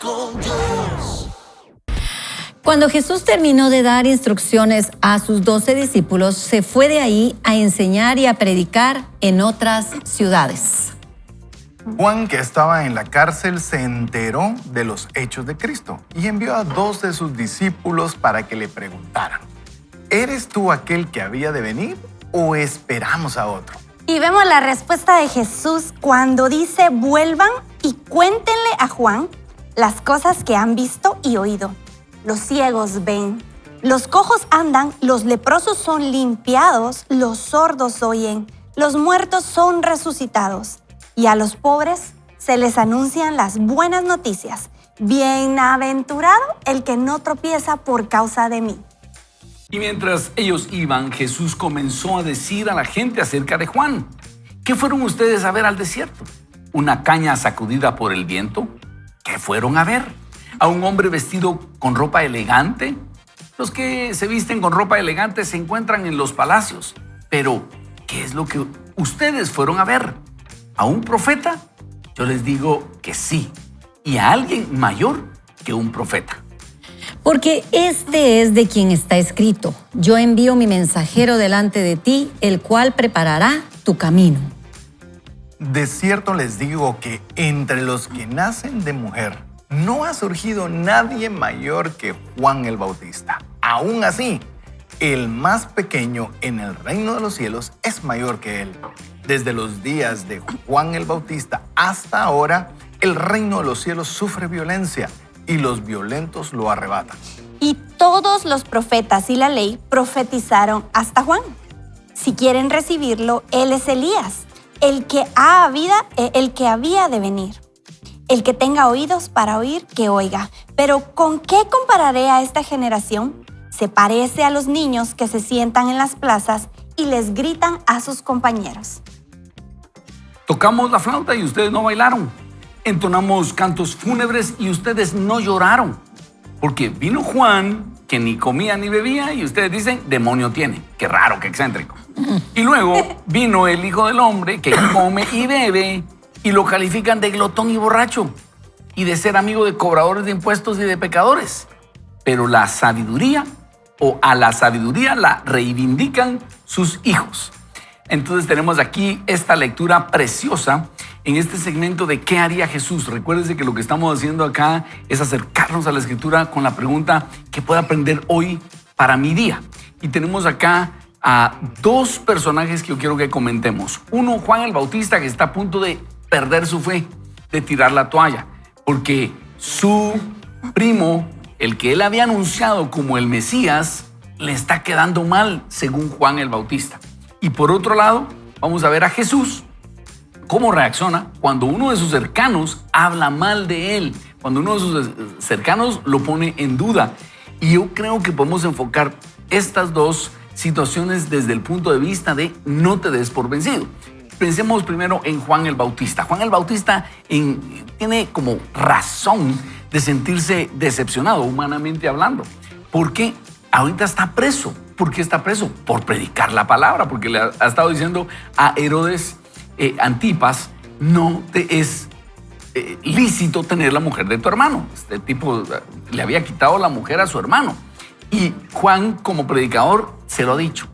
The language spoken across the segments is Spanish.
con Dios. Cuando Jesús terminó de dar instrucciones a sus 12 discípulos, se fue de ahí a enseñar y a predicar en otras ciudades. Juan, que estaba en la cárcel, se enteró de los hechos de Cristo y envió a 2 de sus discípulos para que le preguntaran: ¿eres tú aquel que había de venir o esperamos a otro? Y vemos la respuesta de Jesús cuando dice: vuelvan y cuéntenle a Juan las cosas que han visto y oído. Los ciegos ven, los cojos andan, los leprosos son limpiados, los sordos oyen, los muertos son resucitados. Y a los pobres se les anuncian las buenas noticias. Bienaventurado el que no tropieza por causa de mí. Y mientras ellos iban, Jesús comenzó a decir a la gente acerca de Juan. ¿Qué fueron ustedes a ver al desierto? ¿Una caña sacudida por el viento? ¿Qué fueron a ver? ¿A un hombre vestido con ropa elegante? Los que se visten con ropa elegante se encuentran en los palacios. Pero, ¿qué es lo que ustedes fueron a ver? ¿A un profeta? Yo les digo que sí. Y a alguien mayor que un profeta. Porque este es de quien está escrito: yo envío mi mensajero delante de ti, el cual preparará tu camino. De cierto les digo que entre los que nacen de mujer no ha surgido nadie mayor que Juan el Bautista. Aún así, el más pequeño en el reino de los cielos es mayor que él. Desde los días de Juan el Bautista hasta ahora, el reino de los cielos sufre violencia y los violentos lo arrebatan. Y todos los profetas y la ley profetizaron hasta Juan. Si quieren recibirlo, él es Elías, el que había de venir. El que tenga oídos para oír, que oiga. Pero ¿con qué compararé a esta generación? Se parece a los niños que se sientan en las plazas y les gritan a sus compañeros. Tocamos la flauta y ustedes no bailaron. Entonamos cantos fúnebres y ustedes no lloraron. Porque vino Juan, que ni comía ni bebía, y ustedes dicen: demonio tiene. Qué raro, qué excéntrico. Y luego vino el Hijo del Hombre, que come y bebe, y lo califican de glotón y borracho, y de ser amigo de cobradores de impuestos y de pecadores. Pero la sabiduría, o a la sabiduría la reivindican sus hijos. Entonces tenemos aquí esta lectura preciosa en este segmento de ¿qué haría Jesús? Recuérdense que lo que estamos haciendo acá es acercarnos a la Escritura con la pregunta: ¿qué puedo aprender hoy para mi día? Y tenemos acá a 2 personajes que yo quiero que comentemos. Uno, Juan el Bautista, que está a punto de perder su fe, de tirar la toalla, porque su primo, el que él había anunciado como el Mesías, le está quedando mal, según Juan el Bautista. Y por otro lado, vamos a ver a Jesús, cómo reacciona cuando uno de sus cercanos habla mal de él, cuando uno de sus cercanos lo pone en duda. Y yo creo que podemos enfocar estas 2 situaciones desde el punto de vista de no te des por vencido. Pensemos primero en Juan el Bautista. Juan el Bautista tiene como razón de sentirse decepcionado, humanamente hablando, porque ahorita está preso. ¿Por qué está preso? Por predicar la palabra, porque le ha estado diciendo a Herodes Antipas: no te es lícito tener la mujer de tu hermano. Este tipo le había quitado la mujer a su hermano. Y Juan, como predicador, se lo ha dicho.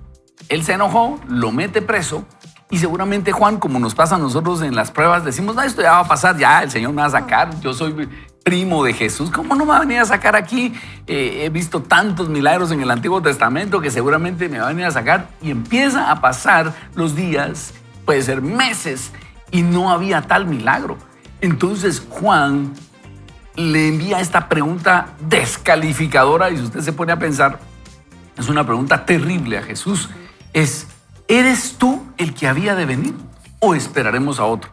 Él se enojó, lo mete preso, y seguramente Juan, como nos pasa a nosotros en las pruebas, decimos: no, esto ya va a pasar, ya el Señor me va a sacar, yo soy primo de Jesús, ¿cómo no me va a venir a sacar aquí? He visto tantos milagros en el Antiguo Testamento que seguramente me va a venir a sacar. Y empieza a pasar los días, puede ser meses, y no había tal milagro. Entonces Juan le envía esta pregunta descalificadora, y si usted se pone a pensar, es una pregunta terrible a Jesús. ¿Eres tú el que había de venir o esperaremos a otro?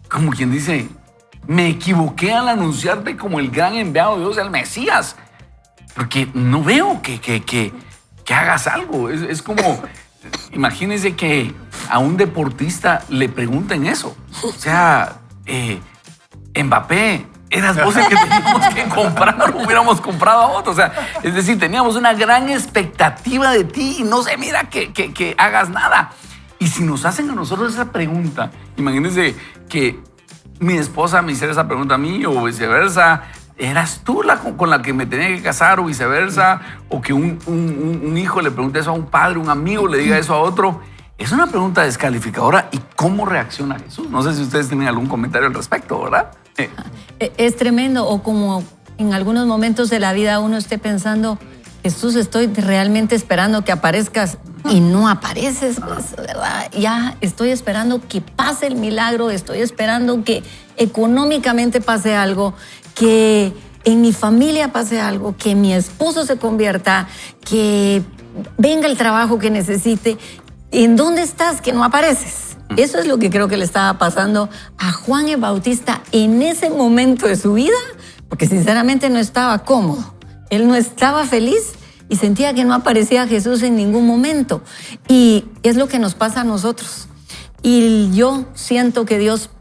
Como quien dice: me equivoqué al anunciarte como el gran enviado de Dios, el Mesías, porque no veo que hagas algo. Es como, imagínense que a un deportista le pregunten eso. O sea, Mbappé, eras vos el que teníamos que comprar, o hubiéramos comprado a otro. O sea, es decir, teníamos una gran expectativa de ti y no se mira que hagas nada. Y si nos hacen a nosotros esa pregunta, imagínense que mi esposa me hiciera esa pregunta a mí, o viceversa, ¿eras tú con la que me tenía que casar o viceversa? O que un hijo le pregunte eso a un padre, un amigo le diga eso a otro. Es una pregunta descalificadora. ¿Y cómo reacciona Jesús? No sé si ustedes tienen algún comentario al respecto, ¿verdad? Es tremendo, o como en algunos momentos de la vida uno esté pensando, Jesús, estoy realmente esperando que aparezcas y no apareces, pues, ¿verdad? Ya estoy esperando que pase el milagro, estoy esperando que económicamente pase algo, que en mi familia pase algo, que mi esposo se convierta, que venga el trabajo que necesite. ¿En dónde estás que no apareces? Eso es lo que creo que le estaba pasando a Juan el Bautista en ese momento de su vida, porque sinceramente no estaba cómodo. Él no estaba feliz y sentía que no aparecía Jesús en ningún momento. Y es lo que nos pasa a nosotros. Y yo siento que Dios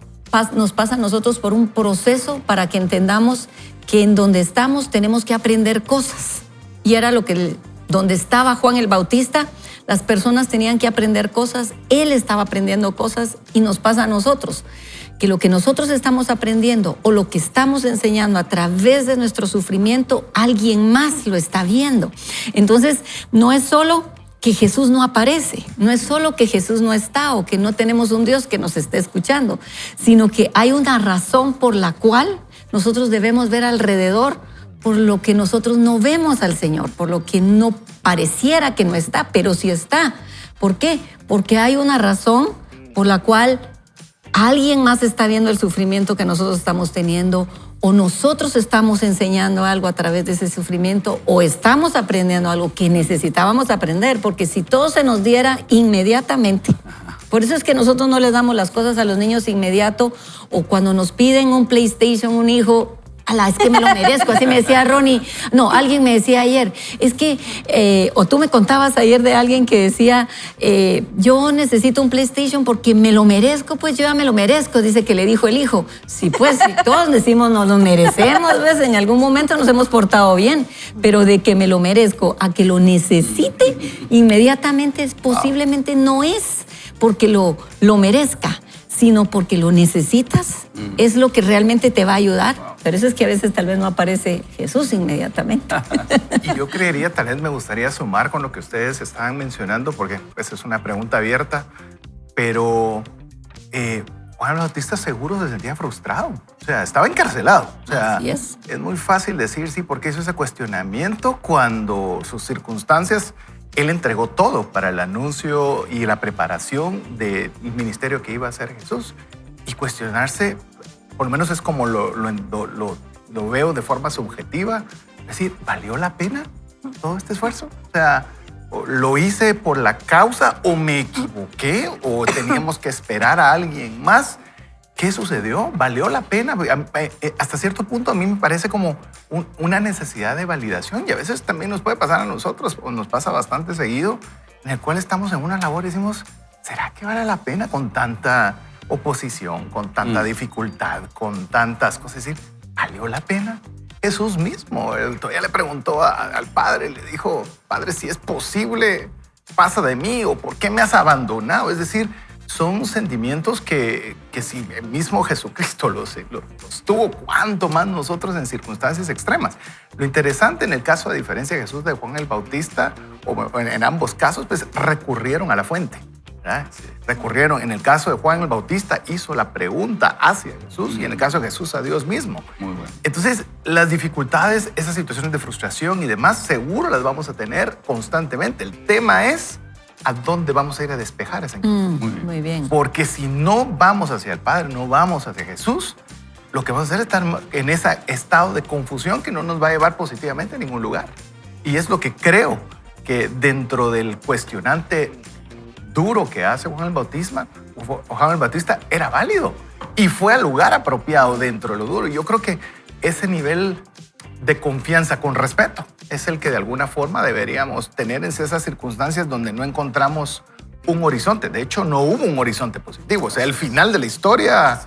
nos pasa a nosotros por un proceso para que entendamos que en donde estamos tenemos que aprender cosas. Y era lo que donde estaba Juan el Bautista, las personas tenían que aprender cosas, él estaba aprendiendo cosas y nos pasa a nosotros, que lo que nosotros estamos aprendiendo o lo que estamos enseñando a través de nuestro sufrimiento, alguien más lo está viendo. Entonces, no es solo que Jesús no aparece, no es solo que Jesús no está o que no tenemos un Dios que nos esté escuchando, sino que hay una razón por la cual nosotros debemos ver alrededor por lo que nosotros no vemos al Señor, por lo que no pareciera que no está, pero sí está. ¿Por qué? Porque hay una razón por la cual alguien más está viendo el sufrimiento que nosotros estamos teniendo, o nosotros estamos enseñando algo a través de ese sufrimiento, o estamos aprendiendo algo que necesitábamos aprender, porque si todo se nos diera inmediatamente, por eso es que nosotros no les damos las cosas a los niños inmediato, o cuando nos piden un PlayStation, un hijo, es que me lo merezco, así me decía Ronnie. No, alguien me decía ayer, es que, o tú me contabas ayer de alguien que decía, yo necesito un PlayStation porque me lo merezco, pues yo ya me lo merezco, dice que le dijo el hijo. Sí, pues sí, todos decimos nos lo merecemos, ¿ves? En algún momento nos hemos portado bien, pero de que me lo merezco a que lo necesite inmediatamente posiblemente no es porque lo merezca, sino porque lo necesitas, es lo que realmente te va a ayudar. Pero eso es que a veces tal vez no aparece Jesús inmediatamente. Y yo creería, tal vez me gustaría sumar con lo que ustedes estaban mencionando, porque pues, es una pregunta abierta, pero Juan el Bautista seguro se sentía frustrado. O sea, estaba encarcelado. O sea, así es. Es muy fácil decir sí, porque hizo ese cuestionamiento cuando sus circunstancias. Él entregó todo para el anuncio y la preparación del ministerio que iba a hacer Jesús. Y cuestionarse, por lo menos es como lo veo de forma subjetiva, es decir, ¿valió la pena todo este esfuerzo? O sea, ¿lo hice por la causa o me equivoqué o teníamos que esperar a alguien más? ¿Qué sucedió? ¿Valió la pena? Hasta cierto punto a mí me parece como una necesidad de validación, y a veces también nos puede pasar a nosotros, o nos pasa bastante seguido, en el cual estamos en una labor y decimos, ¿será que vale la pena con tanta oposición, con tanta dificultad, con tantas cosas? Es decir, ¿valió la pena? Jesús mismo, él todavía le preguntó al Padre, le dijo, Padre, si es posible, pasa de mí, o ¿por qué me has abandonado? Es decir, son sentimientos que si el mismo Jesucristo los tuvo, cuánto más nosotros en circunstancias extremas. Lo interesante en el caso, a diferencia de Jesús, de Juan el Bautista, o en ambos casos, pues recurrieron a la fuente, ¿verdad? Recurrieron, en el caso de Juan el Bautista, hizo la pregunta hacia Jesús, y en el caso de Jesús a Dios mismo. Muy bueno. Entonces, las dificultades, esas situaciones de frustración y demás, seguro las vamos a tener constantemente. El tema es ¿a dónde vamos a ir a despejar esa inquietud? Muy bien. Porque si no vamos hacia el Padre, no vamos hacia Jesús, lo que vamos a hacer es estar en ese estado de confusión que no nos va a llevar positivamente a ningún lugar. Y es lo que creo que dentro del cuestionante duro que hace Juan el Bautista era válido y fue al lugar apropiado dentro de lo duro. Yo creo que ese nivel de confianza con respeto es el que de alguna forma deberíamos tener en esas circunstancias donde no encontramos un horizonte. De hecho, no hubo un horizonte positivo. O sea, el final de la historia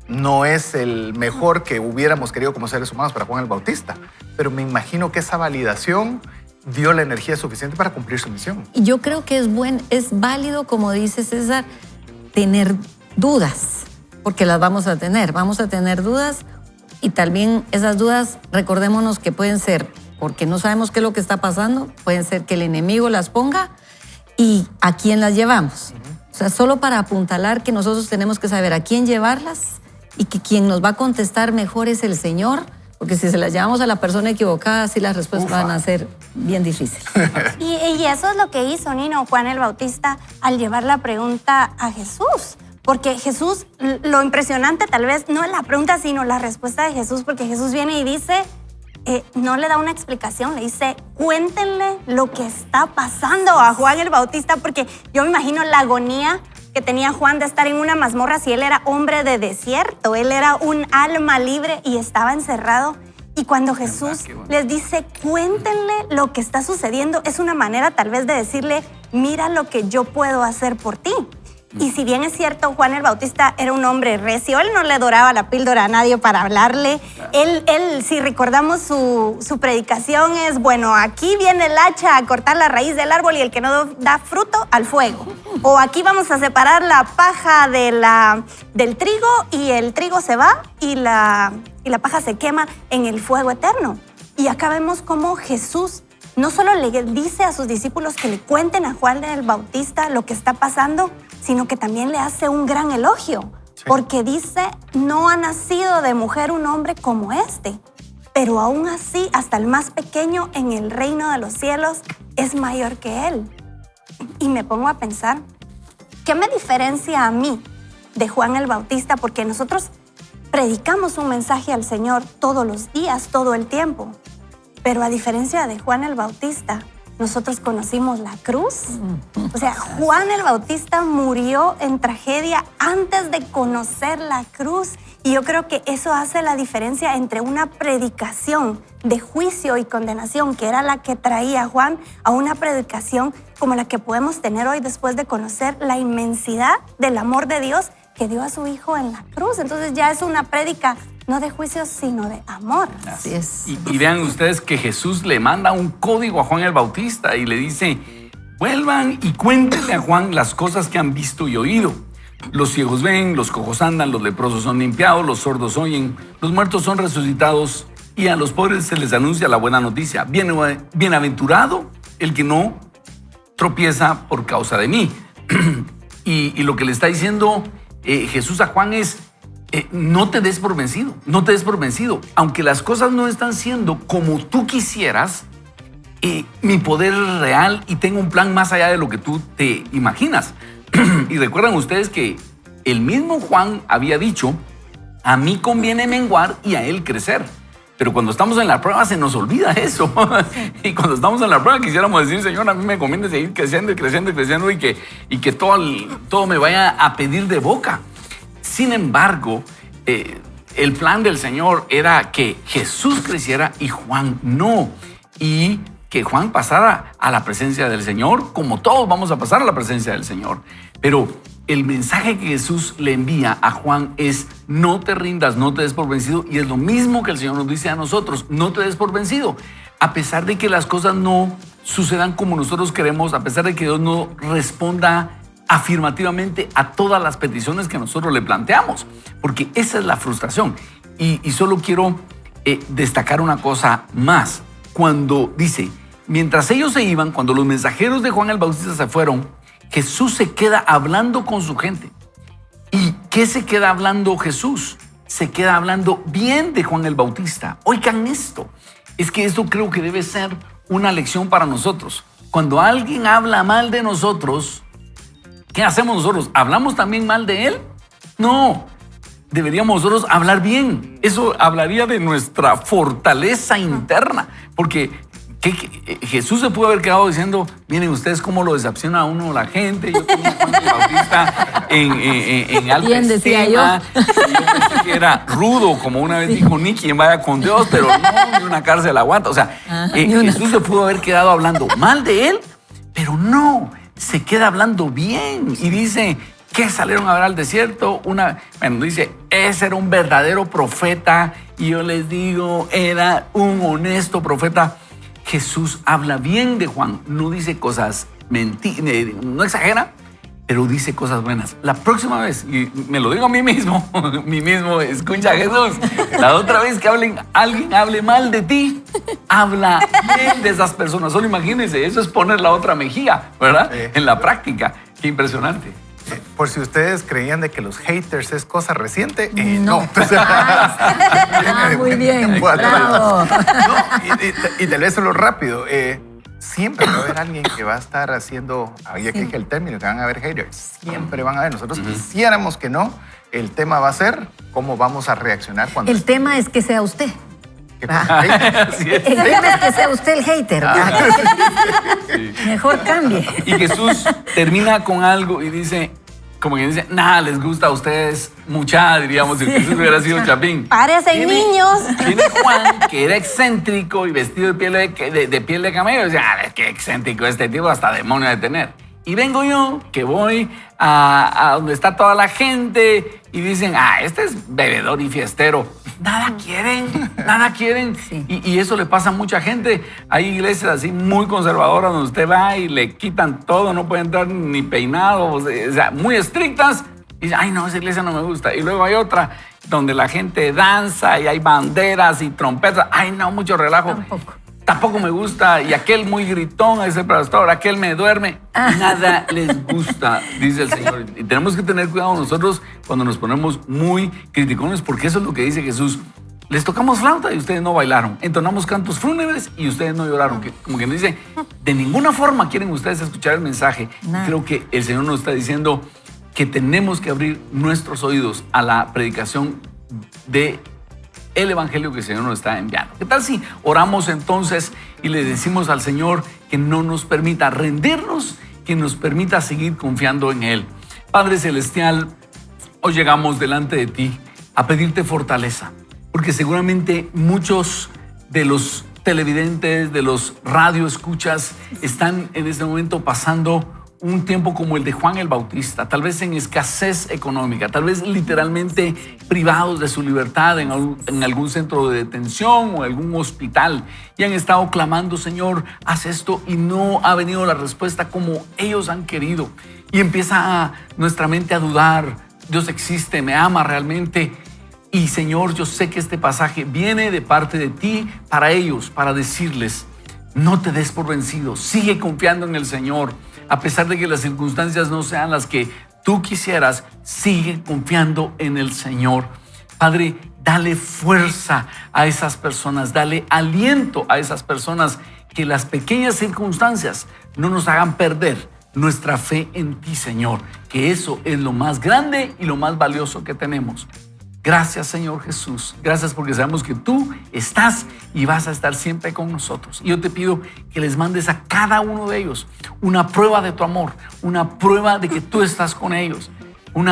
no es el mejor que hubiéramos querido como seres humanos para Juan el Bautista. Pero me imagino que esa validación dio la energía suficiente para cumplir su misión. Y yo creo que es válido, como dice César, tener dudas, porque las vamos a tener. Vamos a tener dudas y también esas dudas, recordémonos que pueden ser porque no sabemos qué es lo que está pasando, pueden ser que el enemigo las ponga y a quién las llevamos. O sea, solo para apuntalar que nosotros tenemos que saber a quién llevarlas y que quien nos va a contestar mejor es el Señor, porque si se las llevamos a la persona equivocada, sí las respuestas van a ser bien difíciles. Y eso es lo que hizo Nino Juan el Bautista al llevar la pregunta a Jesús. Porque Jesús, lo impresionante tal vez no es la pregunta, sino la respuesta de Jesús, porque Jesús viene y dice, no le da una explicación, le dice, cuéntenle lo que está pasando a Juan el Bautista, porque yo me imagino la agonía que tenía Juan de estar en una mazmorra si él era hombre de desierto, él era un alma libre y estaba encerrado. Y cuando Jesús les dice, cuéntenle lo que está sucediendo, es una manera tal vez de decirle, mira lo que yo puedo hacer por ti. Y si bien es cierto, Juan el Bautista era un hombre recio, él no le doraba la píldora a nadie para hablarle. Él si recordamos su predicación es, bueno, aquí viene el hacha a cortar la raíz del árbol y el que no da fruto, al fuego. O aquí vamos a separar la paja del trigo y el trigo se va y la paja se quema en el fuego eterno. Y acá vemos cómo Jesús no solo le dice a sus discípulos que le cuenten a Juan el Bautista lo que está pasando, sino que también le hace un gran elogio, porque dice, no ha nacido de mujer un hombre como este, pero aún así, hasta el más pequeño en el reino de los cielos es mayor que él. Y me pongo a pensar, ¿qué me diferencia a mí de Juan el Bautista? Porque nosotros predicamos un mensaje al Señor todos los días, todo el tiempo, pero a diferencia de Juan el Bautista, nosotros conocimos la cruz. O sea, Juan el Bautista murió en tragedia antes de conocer la cruz. Y yo creo que eso hace la diferencia entre una predicación de juicio y condenación, que era la que traía Juan, a una predicación como la que podemos tener hoy después de conocer la inmensidad del amor de Dios que dio a su Hijo en la cruz. Entonces ya es una prédica no de juicio, sino de amor. Así es. Y vean ustedes que Jesús le manda un código a Juan el Bautista y le dice, vuelvan y cuéntenle a Juan las cosas que han visto y oído. Los ciegos ven, los cojos andan, los leprosos son limpiados, los sordos oyen, los muertos son resucitados y a los pobres se les anuncia la buena noticia. Bienaventurado el que no tropieza por causa de mí. Y lo que le está diciendo Jesús a Juan es, no te des por vencido, no te des por vencido. Aunque las cosas no están siendo como tú quisieras, mi poder es real y tengo un plan más allá de lo que tú te imaginas. Y recuerdan ustedes que el mismo Juan había dicho, a mí conviene menguar y a él crecer. Pero cuando estamos en la prueba se nos olvida eso. Y cuando estamos en la prueba quisiéramos decir, Señor, a mí me conviene seguir creciendo y creciendo y creciendo y que todo me vaya a pedir de boca. Sin embargo, el plan del Señor era que Jesús creciera y Juan no. Y que Juan pasara a la presencia del Señor, como todos vamos a pasar a la presencia del Señor. Pero el mensaje que Jesús le envía a Juan es, no te rindas, no te des por vencido. Y es lo mismo que el Señor nos dice a nosotros, no te des por vencido. A pesar de que las cosas no sucedan como nosotros queremos, a pesar de que Dios no responda afirmativamente a todas las peticiones que nosotros le planteamos, porque esa es la frustración. Y solo quiero destacar una cosa más. Cuando dice, mientras ellos se iban, cuando los mensajeros de Juan el Bautista se fueron, Jesús se queda hablando con su gente. ¿Y qué se queda hablando Jesús? Se queda hablando bien de Juan el Bautista. Oigan esto, es que esto creo que debe ser una lección para nosotros. Cuando alguien habla mal de nosotros, ¿qué hacemos nosotros? ¿Hablamos también mal de él? No, deberíamos nosotros hablar bien. Eso hablaría de nuestra fortaleza interna, porque Jesús se pudo haber quedado diciendo, miren ustedes cómo lo decepciona a uno la gente. Yo tengo a Juan el Bautista en alta bien, decía estima. Yo pensé que era rudo, como una vez dijo Nicky en Vaya con Dios, pero no, ni una cárcel aguanta. O sea, Jesús se pudo haber quedado hablando mal de él, pero no, se queda hablando bien y dice que salieron a ver al desierto. Dice, ese era un verdadero profeta y yo les digo, era un honesto profeta. Jesús habla bien de Juan, no dice cosas no exagera, pero dice cosas buenas. La próxima vez, y me lo digo a mí mismo, escucha Jesús, la otra vez que alguien hable mal de ti, habla bien de esas personas. Solo imagínense, eso es poner la otra mejilla, ¿verdad? Sí. En la práctica. Qué impresionante. Por si ustedes creían de que los haters es cosa reciente, No. no. Viene de Muy buen bien, tiempo atrás. bravo. No, y tal vez solo rápido. Siempre va a haber alguien que va a estar haciendo, ya que dije el término, que van a haber haters. Siempre van a haber. Nosotros quisiéramos que no. El tema va a ser cómo vamos a reaccionar cuando... El tema es que sea usted. ¿Qué pasa? Así es. El tema es que sea usted el hater. Mejor cambie. Y Jesús termina con algo y dice, como que dice, nada, les gusta a ustedes mucha, diríamos, si Jesús hubiera sido Chapín. Parecen niños. Viene Juan, que era excéntrico y vestido de piel de camello. Dice, qué excéntrico este tipo, hasta demonio de tener. Y vengo yo, que voy a donde está toda la gente y dicen, este es bebedor y fiestero. Nada quieren. Sí. Y eso le pasa a mucha gente. Hay iglesias así muy conservadoras donde usted va y le quitan todo, no puede entrar ni peinado, o sea, muy estrictas. Y dice, ay no, esa iglesia no me gusta. Y luego hay otra donde la gente danza y hay banderas y trompetas. Ay no, mucho relajo. Tampoco me gusta. Y aquel muy gritón, ese pastor, aquel me duerme. Nada les gusta, dice el Señor. Y tenemos que tener cuidado nosotros cuando nos ponemos muy criticones, porque eso es lo que dice Jesús. Les tocamos flauta y ustedes no bailaron. Entonamos cantos fúnebres y ustedes no lloraron. Como que nos dice, de ninguna forma quieren ustedes escuchar el mensaje. Nada. Creo que el Señor nos está diciendo que tenemos que abrir nuestros oídos a la predicación de el evangelio que el Señor nos está enviando. ¿Qué tal si oramos entonces y le decimos al Señor que no nos permita rendirnos, que nos permita seguir confiando en Él? Padre Celestial, hoy llegamos delante de ti a pedirte fortaleza, porque seguramente muchos de los televidentes, de los radioescuchas, están en este momento pasando un tiempo como el de Juan el Bautista, tal vez en escasez económica, tal vez literalmente privados de su libertad en algún centro de detención o algún hospital, y han estado clamando, Señor, haz esto, y no ha venido la respuesta como ellos han querido. Y empieza nuestra mente a dudar, Dios existe, me ama realmente. Y Señor, yo sé que este pasaje viene de parte de ti para ellos, para decirles, no te des por vencido, sigue confiando en el Señor. A pesar de que las circunstancias no sean las que tú quisieras, sigue confiando en el Señor. Padre, dale fuerza a esas personas, dale aliento a esas personas, que las pequeñas circunstancias no nos hagan perder nuestra fe en ti, Señor, que eso es lo más grande y lo más valioso que tenemos. Gracias, Señor Jesús. Gracias porque sabemos que tú estás y vas a estar siempre con nosotros. Y yo te pido que les mandes a cada uno de ellos una prueba de tu amor, una prueba de que tú estás con ellos, un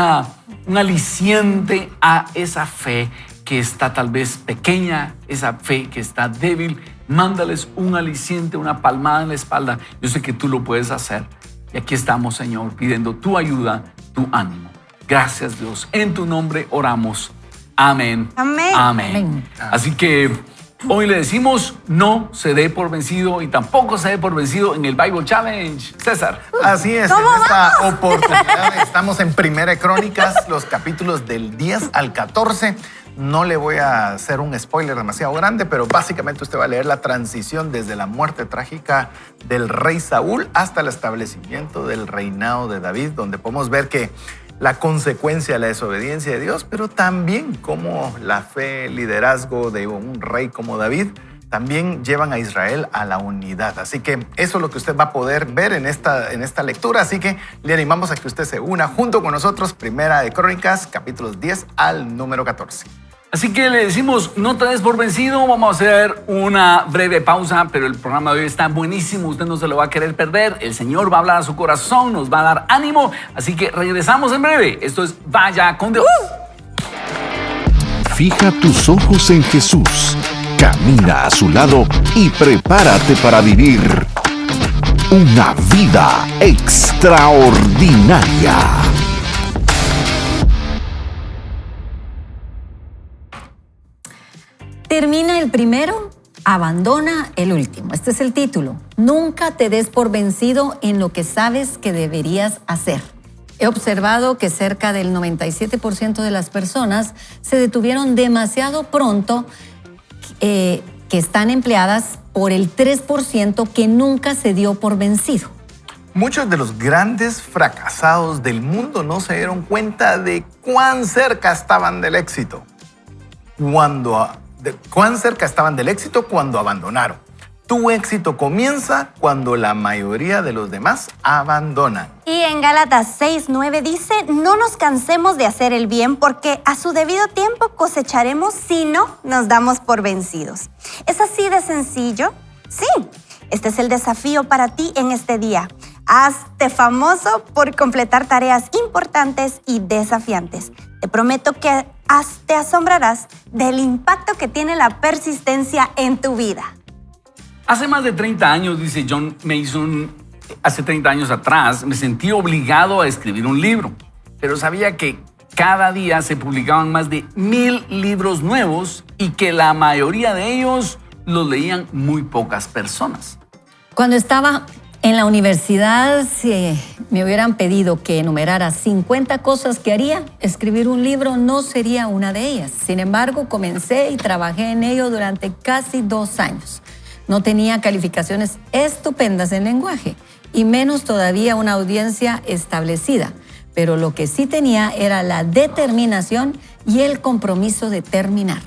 aliciente a esa fe que está tal vez pequeña, esa fe que está débil. Mándales un aliciente, una palmada en la espalda. Yo sé que tú lo puedes hacer. Y aquí estamos, Señor, pidiendo tu ayuda, tu ánimo. Gracias, Dios. En tu nombre oramos. Amén. Amén. Amén. Así que hoy le decimos, no se dé por vencido, y tampoco se dé por vencido en el Bible Challenge. César. Así es, en esta oportunidad estamos en Primera de Crónicas, los capítulos del 10 al 14. No le voy a hacer un spoiler demasiado grande, pero básicamente usted va a leer la transición desde la muerte trágica del rey Saúl hasta el establecimiento del reinado de David, donde podemos ver que la consecuencia de la desobediencia de Dios, pero también cómo la fe, liderazgo de un rey como David también llevan a Israel a la unidad. Así que eso es lo que usted va a poder ver en esta lectura. Así que le animamos a que usted se una junto con nosotros. Primera de Crónicas, capítulos 10 al número 14. Así que le decimos, no te des por vencido. Vamos a hacer una breve pausa, pero el programa de hoy está buenísimo. Usted no se lo va a querer perder. El Señor va a hablar a su corazón, nos va a dar ánimo. Así que regresamos en breve. Esto es Vaya con Dios. Fija tus ojos en Jesús, camina a su lado y prepárate para vivir una vida extraordinaria. Termina el primero, abandona el último. Este es el título. Nunca te des por vencido en lo que sabes que deberías hacer. He observado que cerca del 97% de las personas se detuvieron demasiado pronto, que están empleadas por el 3% que nunca se dio por vencido. Muchos de los grandes fracasados del mundo no se dieron cuenta de cuán cerca estaban del éxito. Cuán cerca estaban del éxito cuando abandonaron. Tu éxito comienza cuando la mayoría de los demás abandonan. Y en Gálatas 6:9 dice, no nos cansemos de hacer el bien porque a su debido tiempo cosecharemos si no nos damos por vencidos. ¿Es así de sencillo? Sí. Este es el desafío para ti en este día. Hazte famoso por completar tareas importantes y desafiantes. Te prometo que te asombrarás del impacto que tiene la persistencia en tu vida. Hace más de 30 años, dice John Mason, hace 30 años atrás, me sentí obligado a escribir un libro, pero sabía que cada día se publicaban más de 1000 libros nuevos y que la mayoría de ellos los leían muy pocas personas. Cuando estaba en la universidad, si me hubieran pedido que enumerara 50 cosas que haría, escribir un libro no sería una de ellas. Sin embargo, comencé y trabajé en ello durante casi 2 años. No tenía calificaciones estupendas en lenguaje y menos todavía una audiencia establecida. Pero lo que sí tenía era la determinación y el compromiso de terminar.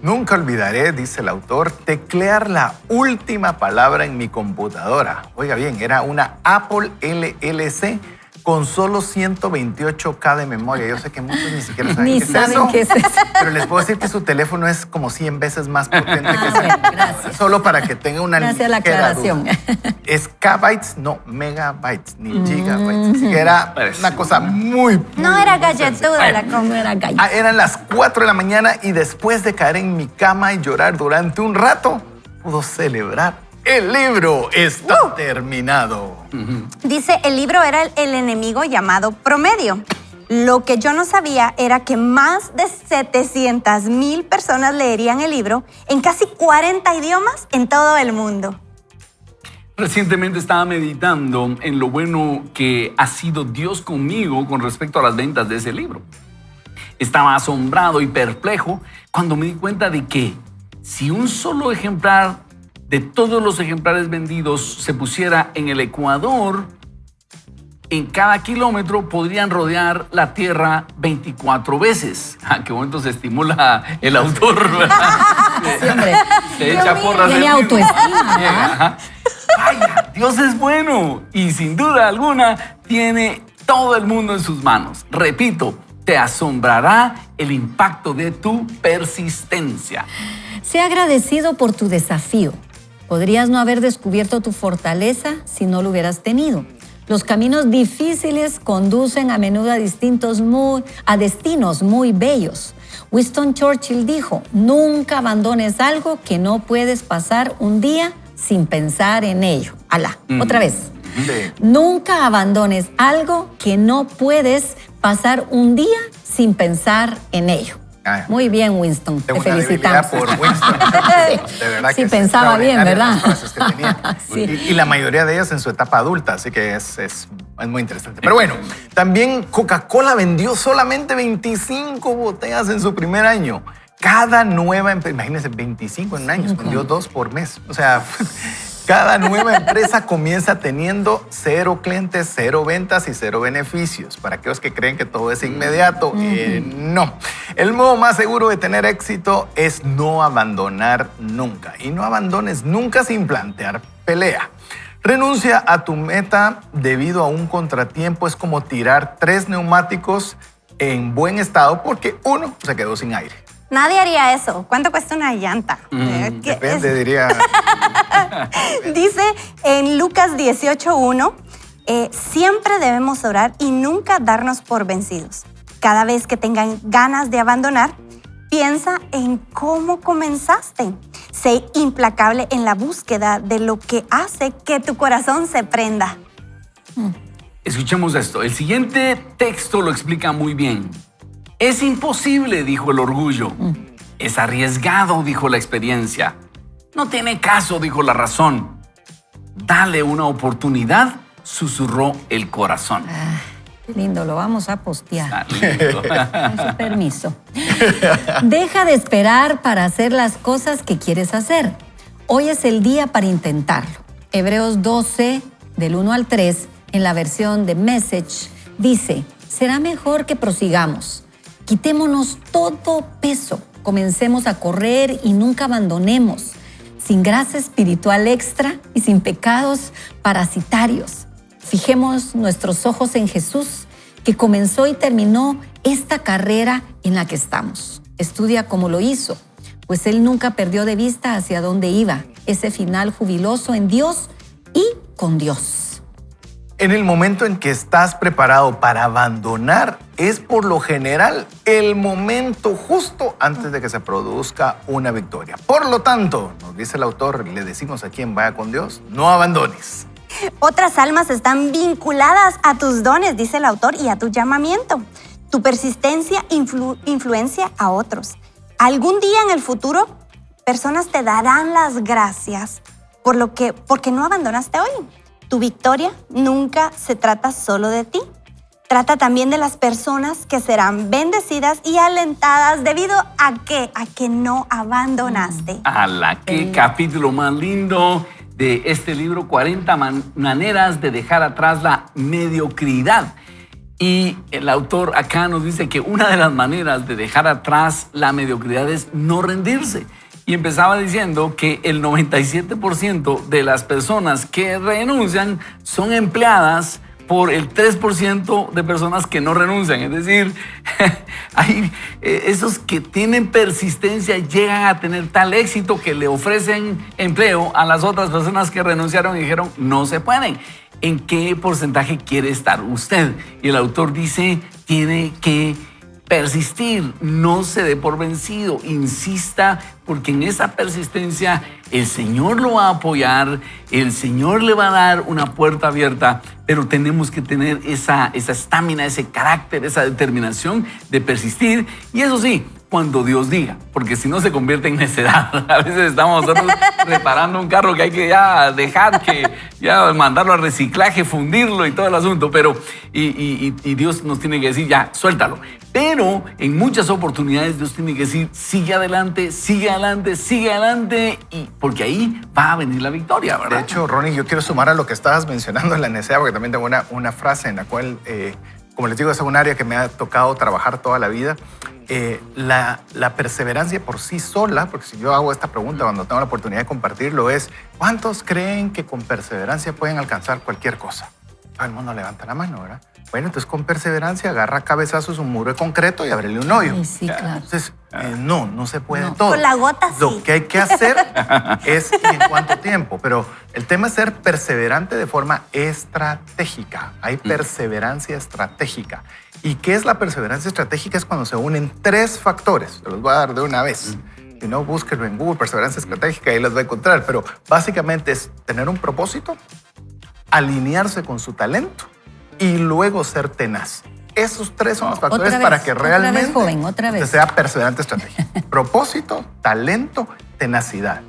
Nunca olvidaré, dice el autor, teclear la última palabra en mi computadora. Oiga bien, era una Apple LLC con solo 128K de memoria. Yo sé que muchos ni siquiera saben Ni qué es saben eso. qué es eso. Pero les puedo decir que su teléfono es como 100 veces más potente que esa Bueno, computadora. gracias. Solo para que tenga una Gracias a la ligera aclaración. duda. Es kbytes, no megabytes, ni gigabytes. Así que era una cosa muy No era muy sencilla. galletuda la No comida. era gallina. Eran las 4 de la mañana y después de caer en mi cama y llorar durante un rato, pudo celebrar. El libro está terminado. Dice, el libro era el enemigo llamado promedio. Lo que yo no sabía era que más de 700,000 personas leerían el libro en casi 40 idiomas en todo el mundo. Recientemente estaba meditando en lo bueno que ha sido Dios conmigo con respecto a las ventas de ese libro. Estaba asombrado y perplejo cuando me di cuenta de que si un solo ejemplar de todos los ejemplares vendidos se pusiera en el Ecuador, en cada kilómetro podrían rodear la Tierra 24 veces. Qué momento se estimula el autor, ¿verdad? Sí, hombre. Se echa porras. Tiene él mismo. autoestima, ¿verdad? Ajá. Vaya, Dios es bueno y sin duda alguna tiene todo el mundo en sus manos. Repito, te asombrará el impacto de tu persistencia. Sé agradecido por tu desafío. Podrías no haber descubierto tu fortaleza si no lo hubieras tenido. Los caminos difíciles conducen a menudo a destinos muy bellos. Winston Churchill dijo, nunca abandones algo que no puedes pasar un día sin pensar en ello. Otra vez. Sí. Nunca abandones algo que no puedes pasar un día sin pensar en ello. Muy bien, Winston. Te Tengo una felicitamos. debilidad por Winston. De verdad Sí, que pensaba bien, extraordinaria ¿verdad? las frases que tenía. Sí. Y la mayoría de ellas en su etapa adulta, así que es muy interesante. Pero bueno, también Coca-Cola vendió solamente 25 botellas en su primer año. Cada nueva empresa, imagínense, 25 en un año, vendió 2 por mes. O sea, cada nueva empresa comienza teniendo 0 clientes, 0 ventas y 0 beneficios. Para aquellos que creen que todo es inmediato, no. El modo más seguro de tener éxito es no abandonar nunca. Y no abandones nunca sin plantear pelea. Renuncia a tu meta debido a un contratiempo. Es como tirar 3 neumáticos en buen estado porque uno se quedó sin aire. Nadie haría eso. ¿Cuánto cuesta una llanta? Depende, diría. Dice en Lucas 18:1, siempre debemos orar y nunca darnos por vencidos. Cada vez que tengan ganas de abandonar, piensa en cómo comenzaste. Sé implacable en la búsqueda de lo que hace que tu corazón se prenda. Escuchemos esto. El siguiente texto lo explica muy bien. Es imposible, dijo el orgullo. Es arriesgado, dijo la experiencia. No tiene caso, dijo la razón. Dale una oportunidad, susurró el corazón. Qué lindo, lo vamos a postear. Lindo. Con su permiso. Deja de esperar para hacer las cosas que quieres hacer. Hoy es el día para intentarlo. Hebreos 12, del 1 al 3, en la versión de Message, dice: será mejor que prosigamos. Quitémonos todo peso. Comencemos a correr y nunca abandonemos. Sin grasa espiritual extra y sin pecados parasitarios. Fijemos nuestros ojos en Jesús, que comenzó y terminó esta carrera en la que estamos. Estudia cómo lo hizo, pues Él nunca perdió de vista hacia dónde iba, ese final jubiloso en Dios y con Dios. En el momento en que estás preparado para abandonar, es por lo general el momento justo antes de que se produzca una victoria. Por lo tanto, nos dice el autor, le decimos a quien vaya con Dios, no abandones. Otras almas están vinculadas a tus dones, dice el autor, y a tu llamamiento. Tu persistencia influencia a otros. Algún día en el futuro, personas te darán las gracias porque no abandonaste hoy. Tu victoria nunca se trata solo de ti. Trata también de las personas que serán bendecidas y alentadas debido a que no abandonaste. ¡Hala! ¡Qué capítulo más lindo de este libro! 40 maneras de dejar atrás la mediocridad. Y el autor acá nos dice que una de las maneras de dejar atrás la mediocridad es no rendirse. Y empezaba diciendo que el 97% de las personas que renuncian son empleadas por el 3% de personas que no renuncian. Es decir, esos que tienen persistencia llegan a tener tal éxito que le ofrecen empleo a las otras personas que renunciaron y dijeron no se pueden. ¿En qué porcentaje quiere estar usted? Y el autor dice, tiene que persistir, no se dé por vencido, insista, porque en esa persistencia el Señor lo va a apoyar, el Señor le va a dar una puerta abierta, pero tenemos que tener esa estamina, ese carácter, esa determinación de persistir, y eso sí, cuando Dios diga, porque si no se convierte en necedad. A veces estamos nosotros reparando un carro que hay que ya dejar, que ya mandarlo a reciclaje, fundirlo y todo el asunto, pero y Dios nos tiene que decir, ya, suéltalo. Pero en muchas oportunidades Dios tiene que decir, sigue adelante, sigue adelante, sigue adelante, y porque ahí va a venir la victoria, ¿verdad? De hecho, Ronnie, yo quiero sumar a lo que estabas mencionando en la necedad, porque también tengo una frase en la cual, como les digo, es un área que me ha tocado trabajar toda la vida. La perseverancia por sí sola, porque si yo hago esta pregunta cuando tengo la oportunidad de compartirlo, es ¿cuántos creen que con perseverancia pueden alcanzar cualquier cosa? Todo el mundo levanta la mano, ¿verdad? Bueno, entonces con perseverancia agarra a cabezazos un muro de concreto y ábrele un hoyo. Ay, sí, claro. Entonces, no se puede todo. Con la gota sí. Lo que hay que hacer es en cuánto tiempo, pero el tema es ser perseverante de forma estratégica. Hay perseverancia estratégica. ¿Y qué es la perseverancia estratégica? Es cuando se unen 3 factores. Se los voy a dar de una vez. Si no, búsquenlo en Google, perseverancia estratégica, y ahí los va a encontrar. Pero básicamente es tener un propósito, alinearse con su talento y luego ser tenaz. Esos 3 son los factores para que realmente sea perseverante estratégica. Propósito, talento, tenacidad.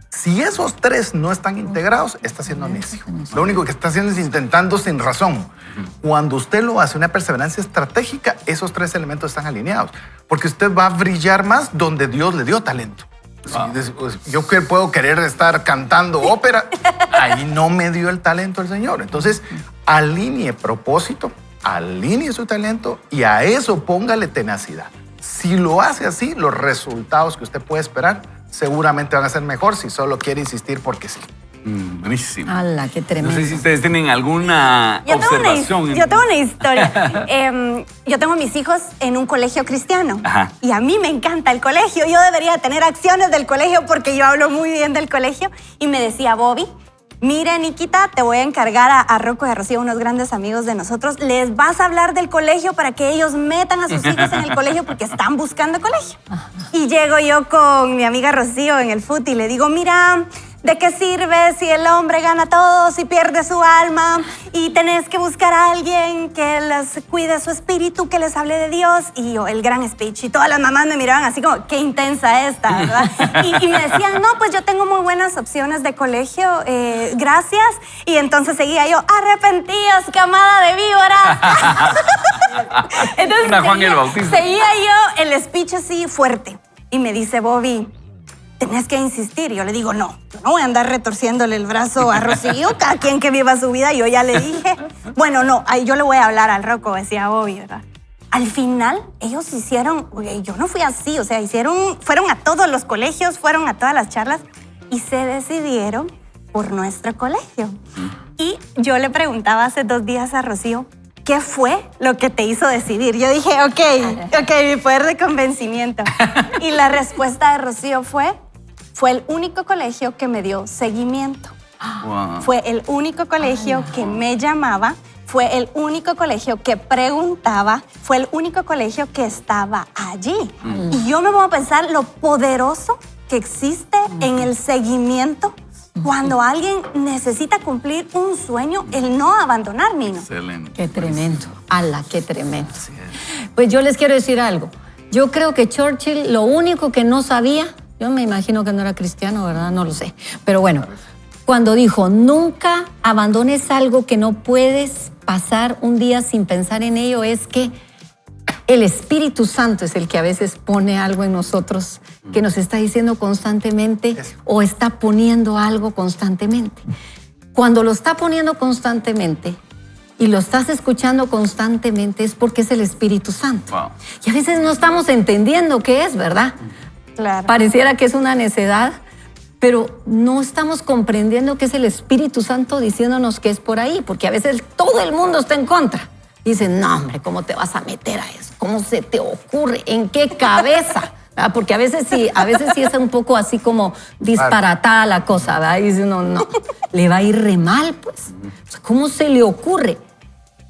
Si esos 3 no están integrados, está siendo necio. Lo único que está haciendo es intentando sin razón. Cuando usted lo hace, una perseverancia estratégica, esos 3 elementos están alineados. Porque usted va a brillar más donde Dios le dio talento. Yo que puedo querer estar cantando ópera, ahí no me dio el talento el Señor. Entonces, alinee propósito, alinee su talento y a eso póngale tenacidad. Si lo hace así, los resultados que usted puede esperar seguramente van a ser mejor si solo quiere insistir porque sí. Buenísimo. ¡Hala, qué tremendo! No sé si ustedes tienen alguna observación. Yo tengo una historia. Yo tengo a mis hijos en un colegio cristiano. Ajá. Y a mí me encanta el colegio. Yo debería tener acciones del colegio porque yo hablo muy bien del colegio. Y me decía Bobby, mira, Nikita, te voy a encargar a Rocco y a Rocío, unos grandes amigos de nosotros. Les vas a hablar del colegio para que ellos metan a sus hijos en el colegio porque están buscando colegio. Y llego yo con mi amiga Rocío en el fútbol y le digo, mira, ¿de qué sirve si el hombre gana todo, si pierde su alma? Y tenés que buscar a alguien que les cuide su espíritu, que les hable de Dios. Y yo, el gran speech. Y todas las mamás me miraban así como, qué intensa esta, ¿verdad? Y me decían, no, pues yo tengo muy buenas opciones de colegio, gracias. Y entonces seguía yo, arrepentíos, camada de víboras. Entonces Una Juan el Bautista. seguía yo el speech así fuerte. Y me dice Bobby, tenés que insistir. Y yo le digo, no, yo no voy a andar retorciéndole el brazo a Rocío, cada quien que viva su vida. Yo ya le dije, bueno, no, yo le voy a hablar al Rocco, decía Bobby, ¿verdad? Al final, ellos hicieron, yo no fui así, o sea, fueron a todos los colegios, fueron a todas las charlas y se decidieron por nuestro colegio. Y yo le preguntaba hace 2 días a Rocío, ¿qué fue lo que te hizo decidir? Yo dije, ok, mi poder de convencimiento. Y la respuesta de Rocío fue el único colegio que me dio seguimiento. Wow. Fue el único colegio que me llamaba, fue el único colegio que preguntaba, fue el único colegio que estaba allí. Y yo me pongo a pensar lo poderoso que existe en el seguimiento cuando alguien necesita cumplir un sueño, el no abandonar, Nino. Excelente. Qué tremendo. ¡Hala, qué tremendo! Pues yo les quiero decir algo. Yo creo que Churchill lo único que no sabía, yo me imagino que no era cristiano, ¿verdad? No lo sé. Pero bueno, cuando dijo, nunca abandones algo que no puedes pasar un día sin pensar en ello, es que el Espíritu Santo es el que a veces pone algo en nosotros que nos está diciendo constantemente o está poniendo algo constantemente. Cuando lo está poniendo constantemente y lo estás escuchando constantemente es porque es el Espíritu Santo. Wow. Y a veces no estamos entendiendo qué es, ¿verdad? Claro. Pareciera que es una necedad, pero no estamos comprendiendo que es el Espíritu Santo diciéndonos que es por ahí, porque a veces todo el mundo está en contra. Dicen, no, hombre, ¿cómo te vas a meter a eso? ¿Cómo se te ocurre? ¿En qué cabeza? ¿Verdad? Porque a veces sí es un poco así como disparatada la cosa, ¿verdad? Y dice uno, no, le va a ir re mal, pues. O sea, ¿cómo se le ocurre?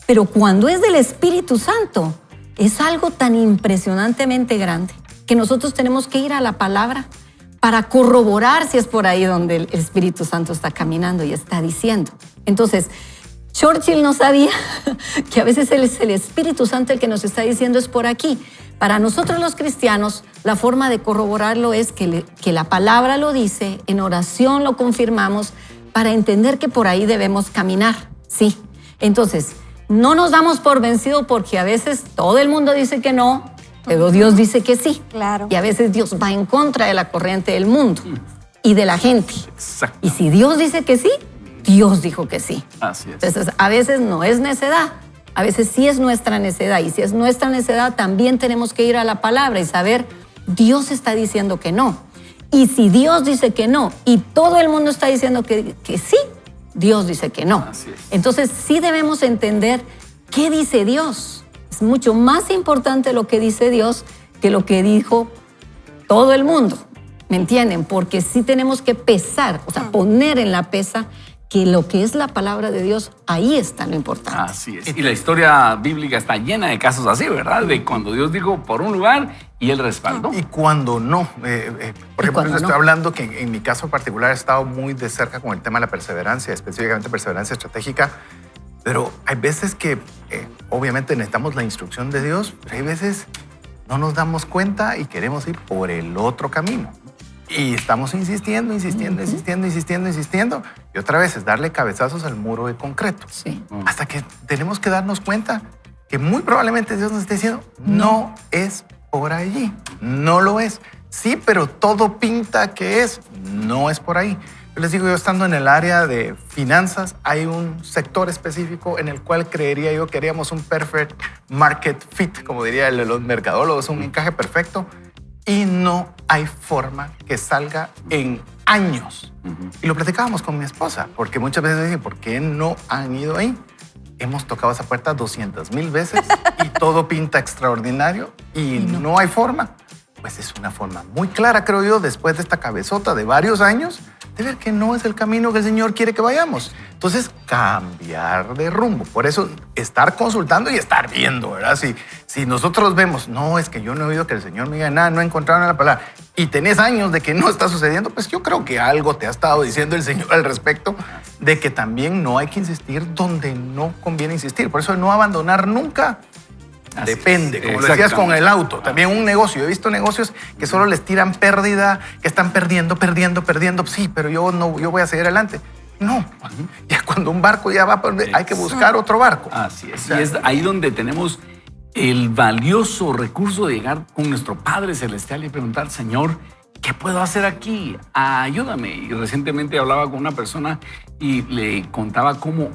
Pero cuando es del Espíritu Santo, es algo tan impresionantemente grande que nosotros tenemos que ir a la palabra para corroborar si es por ahí donde el Espíritu Santo está caminando y está diciendo. Entonces, Churchill no sabía que a veces es el Espíritu Santo el que nos está diciendo es por aquí. Para nosotros los cristianos, la forma de corroborarlo es que la palabra lo dice, en oración lo confirmamos, para entender que por ahí debemos caminar, sí. Entonces, no nos damos por vencido porque a veces todo el mundo dice que no, pero Dios dice que sí. Claro. Y a veces Dios va en contra de la corriente del mundo y de la gente. Exacto. Y si Dios dice que sí, Dios dijo que sí. Así es. Entonces, a veces no es necedad, a veces sí es nuestra necedad. Y si es nuestra necedad, también tenemos que ir a la palabra y saber, Dios está diciendo que no. Y si Dios dice que no y todo el mundo está diciendo que sí, Dios dice que no. Así es. Entonces, sí debemos entender qué dice Dios. Es mucho más importante lo que dice Dios que lo que dijo todo el mundo. ¿Me entienden? Porque sí tenemos que pesar, o sea, poner en la pesa que lo que es la palabra de Dios, ahí está lo importante. Así es. Y la historia bíblica está llena de casos así, ¿verdad? De cuando Dios dijo por un lugar y Él respaldó. Y cuando no. Por ejemplo, cuando estoy no. hablando que en mi caso particular he estado muy de cerca con el tema de la perseverancia, específicamente perseverancia estratégica, pero hay veces que obviamente necesitamos la instrucción de Dios, pero hay veces no nos damos cuenta y queremos ir por el otro camino. Y estamos insistiendo. Y otra vez es darle cabezazos al muro de concreto. Sí. Hasta que tenemos que darnos cuenta que muy probablemente Dios nos está diciendo, no es por allí, no lo es. Sí, pero todo pinta que es, no es por ahí. Yo les digo, yo estando en el área de finanzas, hay un sector específico en el cual creería yo que haríamos un perfect market fit, como diría los mercadólogos, un encaje perfecto. Y no hay forma que salga en años. Y lo platicábamos con mi esposa, porque muchas veces dije, ¿por qué no han ido ahí? Hemos tocado esa puerta 200,000 veces y todo pinta extraordinario y no hay forma. pues es una forma muy clara, creo yo, después de esta cabezota de varios años, de ver que no es el camino que el Señor quiere que vayamos. Entonces, cambiar de rumbo. Por eso, estar consultando y estar viendo, ¿verdad? Si nosotros vemos, no, es que yo no he oído que el Señor me diga nada, no he encontrado nada en la palabra, y tenés años de que no está sucediendo, pues yo creo que algo te ha estado diciendo el Señor al respecto, de que también no hay que insistir donde no conviene insistir. Por eso, no abandonar nunca. Así Depende, es, como lo decías con exactamente. el auto. También un negocio. He visto negocios que solo les tiran pérdida, que están perdiendo. Sí, pero yo voy a seguir adelante. No. Ya cuando un barco ya va a perder, hay que buscar otro barco. Así es. O sea, Y es ahí donde tenemos el valioso recurso de llegar con nuestro Padre Celestial y preguntar, Señor, ¿qué puedo hacer aquí? Ayúdame. Y recientemente hablaba con una persona y le contaba cómo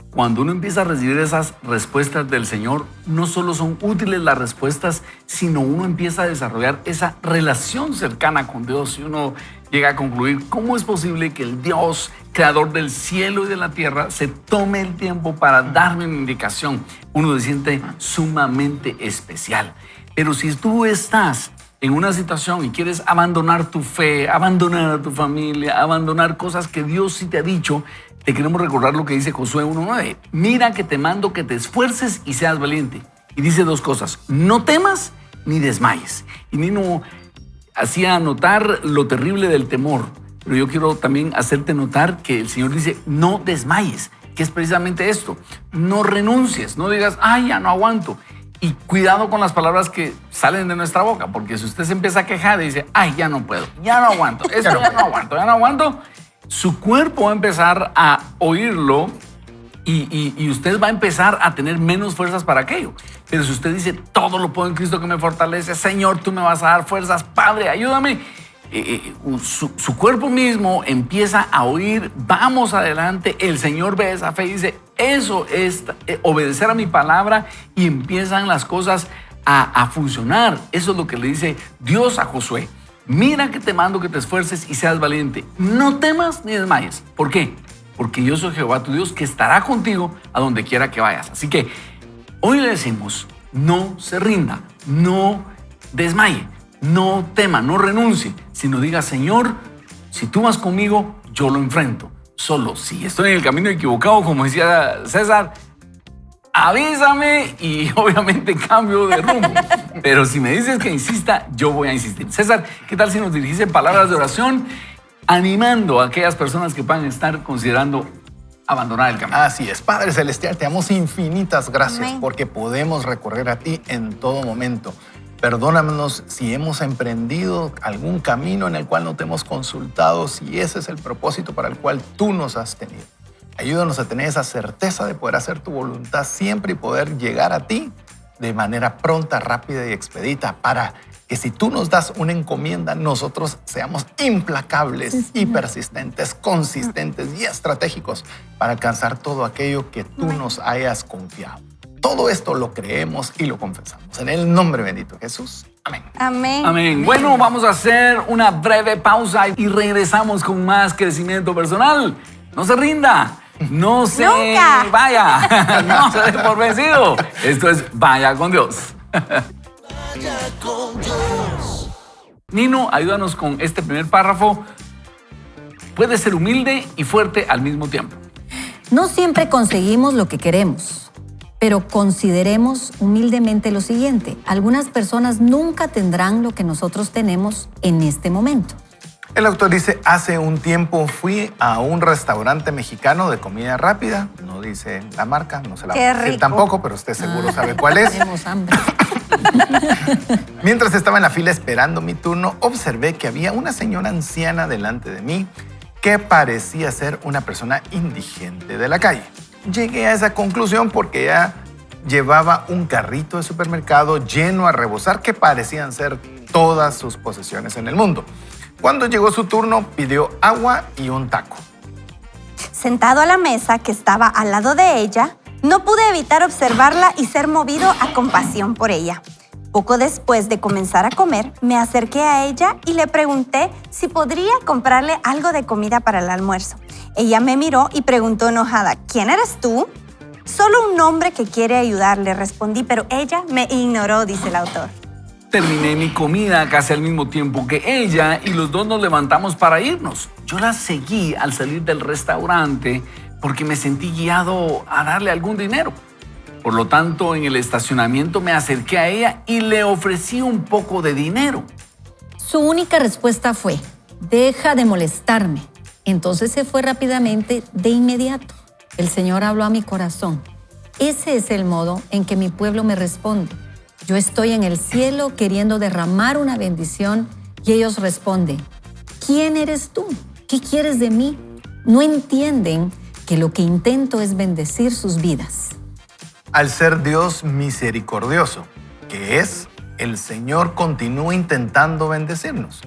cuando uno empieza a recibir esas respuestas del Señor, no solo son útiles las respuestas, sino uno empieza a desarrollar esa relación cercana con Dios y uno llega a concluir cómo es posible que el Dios, creador del cielo y de la tierra, se tome el tiempo para darme una indicación. Uno se siente sumamente especial. Pero si tú estás en una situación y quieres abandonar tu fe, abandonar a tu familia, abandonar cosas que Dios sí te ha dicho, te queremos recordar lo que dice Josué 1:9. Mira que te mando que te esfuerces y seas valiente. Y dice dos cosas, no temas ni desmayes. Y Nino hacía notar lo terrible del temor, pero yo quiero también hacerte notar que el Señor dice, no desmayes, que es precisamente esto. No renuncies, no digas, ay, ya no aguanto. Y cuidado con las palabras que salen de nuestra boca, porque si usted se empieza a quejar y dice, ay, ya no puedo, ya no aguanto, esto ya no aguanto, su cuerpo va a empezar a oírlo y usted va a empezar a tener menos fuerzas para aquello. Pero si usted dice, todo lo puedo en Cristo que me fortalece, Señor, tú me vas a dar fuerzas, Padre, ayúdame. Su cuerpo mismo empieza a oír, vamos adelante, el Señor ve esa fe y dice, eso es obedecer a mi palabra y empiezan las cosas a funcionar. Eso es lo que le dice Dios a Josué. Mira que te mando que te esfuerces y seas valiente. No temas ni desmayes. ¿Por qué? Porque yo soy Jehová tu Dios que estará contigo a donde quiera que vayas. Así que hoy le decimos, no se rinda, no desmaye, no tema, no renuncie, sino diga, Señor, si tú vas conmigo, yo lo enfrento. Solo si estoy en el camino equivocado, como decía César, avísame y obviamente cambio de rumbo. Pero si me dices que insista, yo voy a insistir. César, ¿qué tal si nos dirigís en palabras de oración animando a aquellas personas que puedan estar considerando abandonar el camino? Así es. Padre Celestial, te damos infinitas gracias Amén. porque podemos recurrir a ti en todo momento. Perdónanos si hemos emprendido algún camino en el cual no te hemos consultado, si ese es el propósito para el cual tú nos has tenido. Ayúdanos a tener esa certeza de poder hacer tu voluntad siempre y poder llegar a ti de manera pronta, rápida y expedita para que si tú nos das una encomienda, nosotros seamos implacables y persistentes, consistentes y estratégicos para alcanzar todo aquello que tú nos hayas confiado. Todo esto lo creemos y lo confesamos. En el nombre bendito de Jesús. Amén. Amén. Amén. Bueno, vamos a hacer una breve pausa y regresamos con más crecimiento personal. No se rinda. No se ¡Nunca! vaya. No se dé por vencido. Esto es Vaya con Dios. Nino, ayúdanos con este primer párrafo. Puede ser humilde y fuerte al mismo tiempo. No siempre conseguimos lo que queremos, pero consideremos humildemente lo siguiente. Algunas personas nunca tendrán lo que nosotros tenemos en este momento. El autor dice, hace un tiempo fui a un restaurante mexicano de comida rápida. No dice la marca, no se la voy Qué a decir rico. tampoco, pero usted seguro sabe cuál es. Tenemos hambre. Mientras estaba en la fila esperando mi turno, observé que había una señora anciana delante de mí que parecía ser una persona indigente de la calle. Llegué a esa conclusión porque ella llevaba un carrito de supermercado lleno a rebosar que parecían ser todas sus posesiones en el mundo. Cuando llegó su turno, pidió agua y un taco. Sentado a la mesa que estaba al lado de ella, no pude evitar observarla y ser movido a compasión por ella. Poco después de comenzar a comer, me acerqué a ella y le pregunté si podría comprarle algo de comida para el almuerzo. Ella me miró y preguntó enojada, ¿quién eres tú? Solo un hombre que quiere ayudarle, respondí, pero ella me ignoró, dice el autor. terminé mi comida casi al mismo tiempo que ella y los dos nos levantamos para irnos. Yo la seguí al salir del restaurante porque me sentí guiado a darle algún dinero. Por lo tanto, en el estacionamiento me acerqué a ella y le ofrecí un poco de dinero. Su única respuesta fue, deja de molestarme. Entonces se fue rápidamente de inmediato. El Señor habló a mi corazón. Ese es el modo en que mi pueblo me responde. Yo estoy en el cielo queriendo derramar una bendición y ellos responden, ¿quién eres tú? ¿Qué quieres de mí? No entienden que lo que intento es bendecir sus vidas. Al ser Dios misericordioso, que es, el Señor continúa intentando bendecirnos.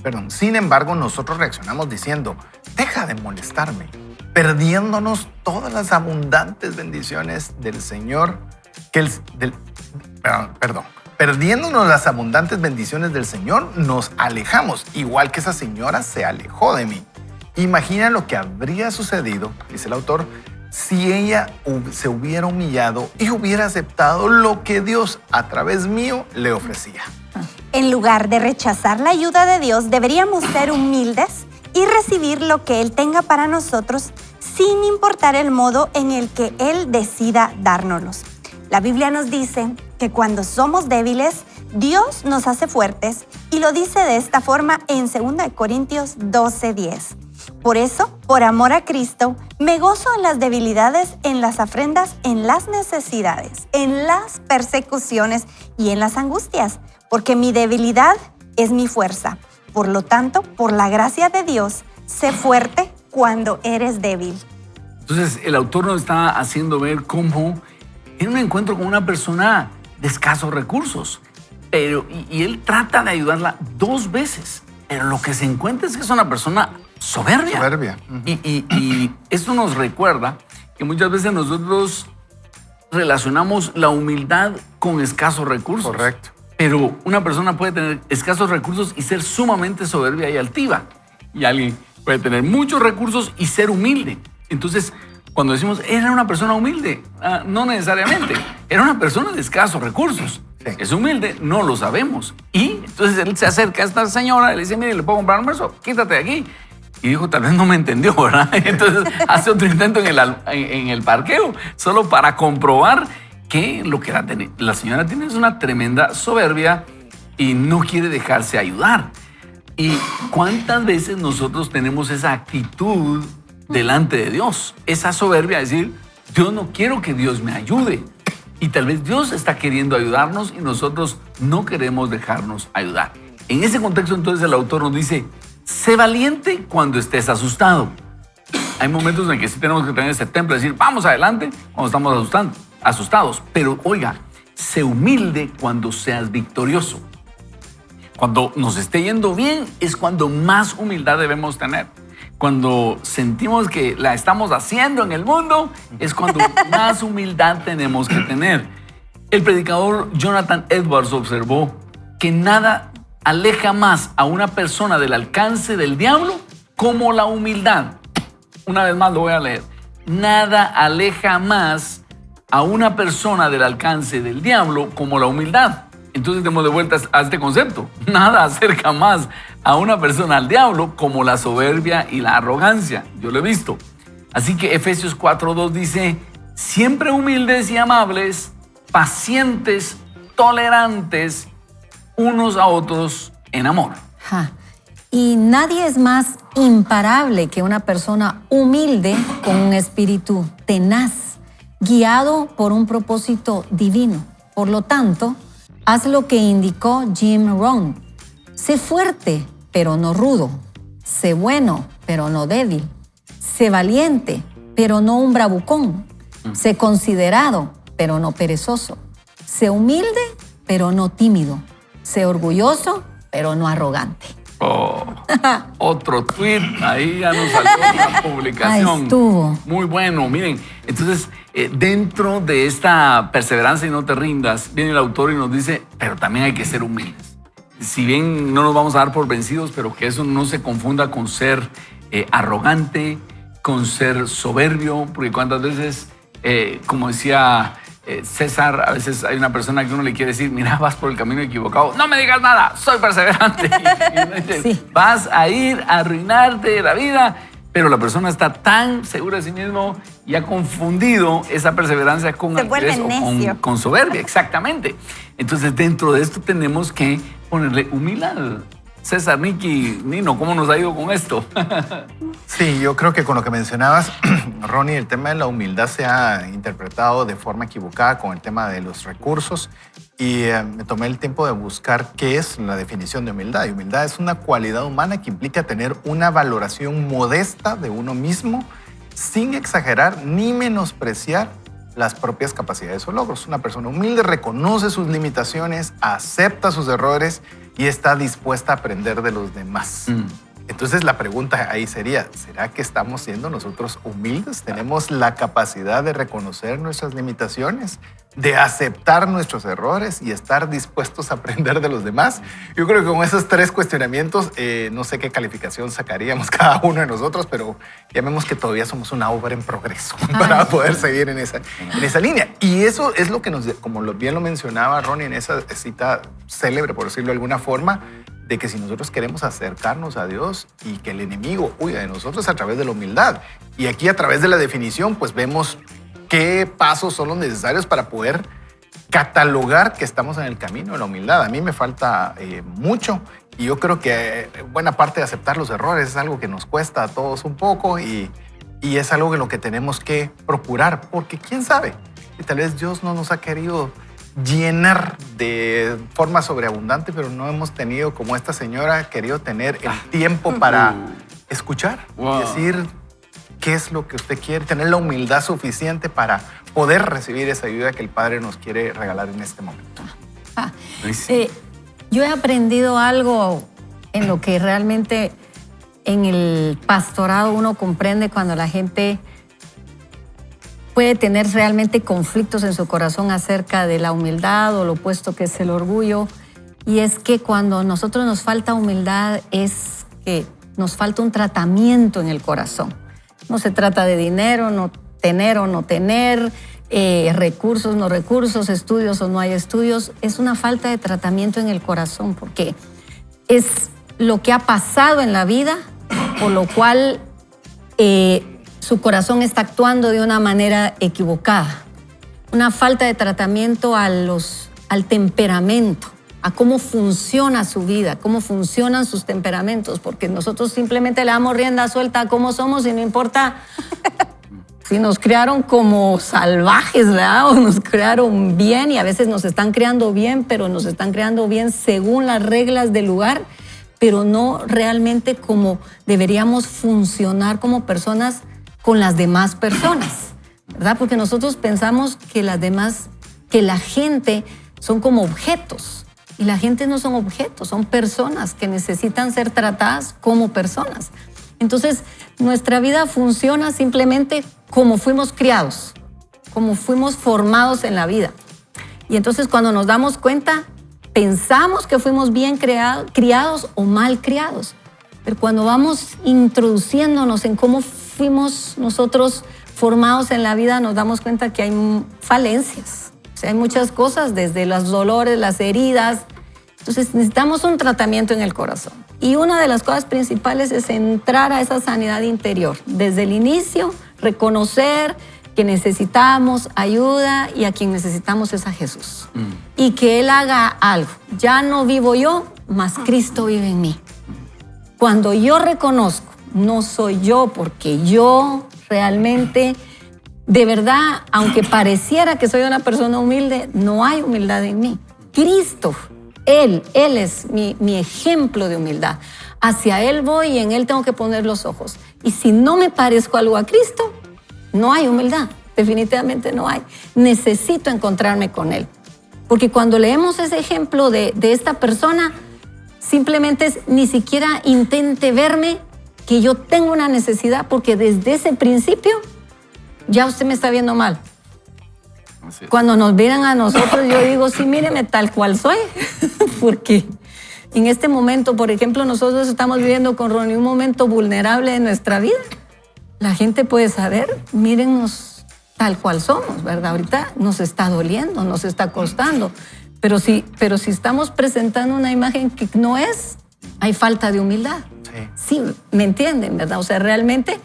Perdón. Sin embargo, nosotros reaccionamos diciendo, deja de molestarme, perdiéndonos todas las abundantes bendiciones del Señor, perdiéndonos las abundantes bendiciones del Señor, nos alejamos, igual que esa señora se alejó de mí. Imagina lo que habría sucedido, dice el autor, si ella se hubiera humillado y hubiera aceptado lo que Dios a través mío le ofrecía. En lugar de rechazar la ayuda de Dios, deberíamos ser humildes y recibir lo que Él tenga para nosotros sin importar el modo en el que Él decida dárnoslos. La Biblia nos dice que cuando somos débiles, Dios nos hace fuertes y lo dice de esta forma en 2 Corintios 12:10. Por eso, por amor a Cristo, me gozo en las debilidades, en las afrentas, en las necesidades, en las persecuciones y en las angustias, porque mi debilidad es mi fuerza. Por lo tanto, por la gracia de Dios, sé fuerte cuando eres débil. Entonces, el autor nos está haciendo ver cómo en un encuentro con una persona de escasos recursos, y él trata de ayudarla 2 veces, pero lo que se encuentra es que es una persona soberbia. Y esto nos recuerda que muchas veces nosotros relacionamos la humildad con escasos recursos. Correcto. Pero una persona puede tener escasos recursos y ser sumamente soberbia y altiva. Y alguien puede tener muchos recursos y ser humilde. Entonces, cuando decimos, era una persona humilde, no necesariamente. Era una persona de escasos recursos. Sí. Es humilde, no lo sabemos. Y entonces él se acerca a esta señora y le dice, mire, ¿le puedo comprar almuerzo? Quítate de aquí. Y dijo, tal vez no me entendió, ¿verdad? Entonces hace otro intento en el parqueo, solo para comprobar que lo que la señora tiene es una tremenda soberbia y no quiere dejarse ayudar. ¿Y cuántas veces nosotros tenemos esa actitud delante de Dios? Esa soberbia, es decir, yo no quiero que Dios me ayude. Y tal vez Dios está queriendo ayudarnos y nosotros no queremos dejarnos ayudar. En ese contexto, entonces, el autor nos dice, sé valiente cuando estés asustado. Hay momentos en que sí tenemos que tener ese temple, decir, vamos adelante cuando estamos asustados. Pero, oiga, sé humilde cuando seas victorioso. Cuando nos esté yendo bien es cuando más humildad debemos tener. Cuando sentimos que la estamos haciendo en el mundo, es cuando más humildad tenemos que tener. El predicador Jonathan Edwards observó que nada aleja más a una persona del alcance del diablo como la humildad. Una vez más lo voy a leer. Nada aleja más a una persona del alcance del diablo como la humildad. Entonces demos de vuelta a este concepto. Nada acerca más a una persona al diablo como la soberbia y la arrogancia. Yo lo he visto. Así que Efesios 4:2 dice, siempre humildes y amables, pacientes, tolerantes, unos a otros en amor. Y nadie es más imparable que una persona humilde con un espíritu tenaz, guiado por un propósito divino. Por lo tanto, haz lo que indicó Jim Rohn. Sé fuerte, pero no rudo. Sé bueno, pero no débil. Sé valiente, pero no un bravucón. Sé considerado, pero no perezoso. Sé humilde, pero no tímido. Sé orgulloso, pero no arrogante. Otro tweet, ahí ya nos salió una publicación. Ahí estuvo. Muy bueno, miren. Entonces, dentro de esta perseverancia y no te rindas, viene el autor y nos dice, pero también hay que ser humildes. Si bien no nos vamos a dar por vencidos, pero que eso no se confunda con ser arrogante, con ser soberbio, porque cuántas veces, como decía César, a veces hay una persona que uno le quiere decir, mira, vas por el camino equivocado. No me digas nada, soy perseverante. Y uno dice, Sí. vas a ir a arruinarte la vida. Pero la persona está tan segura de sí mismo y ha confundido esa perseverancia con Se vuelve altivez o necio. con soberbia, exactamente. Entonces, dentro de esto tenemos que ponerle humildad. César, Nicky, Nino, ¿cómo nos ha ido con esto? Sí, yo creo que con lo que mencionabas, Ronnie, el tema de la humildad se ha interpretado de forma equivocada con el tema de los recursos y me tomé el tiempo de buscar qué es la definición de humildad. Y humildad es una cualidad humana que implica tener una valoración modesta de uno mismo sin exagerar ni menospreciar las propias capacidades o logros. Una persona humilde reconoce sus limitaciones, acepta sus errores y está dispuesta a aprender de los demás. Entonces la pregunta ahí sería, ¿será que estamos siendo nosotros humildes? ¿Tenemos la capacidad de reconocer nuestras limitaciones, de aceptar nuestros errores y estar dispuestos a aprender de los demás? Yo creo que con esos 3 cuestionamientos, no sé qué calificación sacaríamos cada uno de nosotros, pero llamemos que todavía somos una obra en progreso para poder seguir en esa línea. Y eso es lo que nos, como bien lo mencionaba Ronnie en esa cita célebre, por decirlo de alguna forma, de que si nosotros queremos acercarnos a Dios y que el enemigo huya de nosotros a través de la humildad. Y aquí a través de la definición, pues vemos qué pasos son los necesarios para poder catalogar que estamos en el camino de la humildad. A mí me falta mucho y yo creo que buena parte de aceptar los errores es algo que nos cuesta a todos un poco y es algo en lo que tenemos que procurar, porque quién sabe, y tal vez Dios no nos ha querido llenar de forma sobreabundante, pero no hemos tenido, como esta señora, querido tener el tiempo para escuchar y decir qué es lo que usted quiere, tener la humildad suficiente para poder recibir esa ayuda que el Padre nos quiere regalar en este momento. Yo he aprendido algo en lo que realmente en el pastorado uno comprende cuando la gente puede tener realmente conflictos en su corazón acerca de la humildad o lo opuesto que es el orgullo. Y es que cuando a nosotros nos falta humildad es que nos falta un tratamiento en el corazón. No se trata de dinero, no tener o no tener, recursos, no recursos, estudios o no hay estudios. Es una falta de tratamiento en el corazón porque es lo que ha pasado en la vida, por lo cual su corazón está actuando de una manera equivocada. Una falta de tratamiento al temperamento, a cómo funciona su vida, cómo funcionan sus temperamentos, porque nosotros simplemente le damos rienda suelta a cómo somos y no importa si nos criaron como salvajes, ¿verdad? O nos criaron bien y a veces nos están criando bien, pero nos están criando bien según las reglas del lugar, pero no realmente como deberíamos funcionar como personas con las demás personas, ¿verdad? Porque nosotros pensamos que la gente son como objetos y la gente no son objetos, son personas que necesitan ser tratadas como personas. Entonces, nuestra vida funciona simplemente como fuimos criados, como fuimos formados en la vida. Y entonces cuando nos damos cuenta, pensamos que fuimos bien criados o mal criados. Pero cuando vamos introduciéndonos en cómo fuimos nosotros formados en la vida, nos damos cuenta que hay falencias. O sea, hay muchas cosas, desde los dolores, las heridas. Entonces necesitamos un tratamiento en el corazón. Y una de las cosas principales es entrar a esa sanidad interior. Desde el inicio, reconocer que necesitamos ayuda y a quien necesitamos es a Jesús. Y que Él haga algo. Ya no vivo yo, mas Cristo vive en mí. Cuando yo reconozco, no soy yo, porque yo realmente, de verdad, aunque pareciera que soy una persona humilde, no hay humildad en mí. Cristo, Él es mi ejemplo de humildad. Hacia Él voy y en Él tengo que poner los ojos. Y si no me parezco algo a Cristo, no hay humildad. Definitivamente no hay. Necesito encontrarme con Él. Porque cuando leemos ese ejemplo de esta persona, simplemente es ni siquiera intente verme que yo tengo una necesidad, porque desde ese principio ya usted me está viendo mal. Cuando nos miran a nosotros, yo digo, sí, míreme tal cual soy. Porque en este momento, por ejemplo, nosotros estamos viviendo con Ronnie un momento vulnerable de nuestra vida. La gente puede saber, mírennos tal cual somos, ¿verdad? Ahorita nos está doliendo, nos está costando, pero si estamos presentando una imagen que no es, hay falta de humildad. Sí, ¿me entienden, verdad? O sea, realmente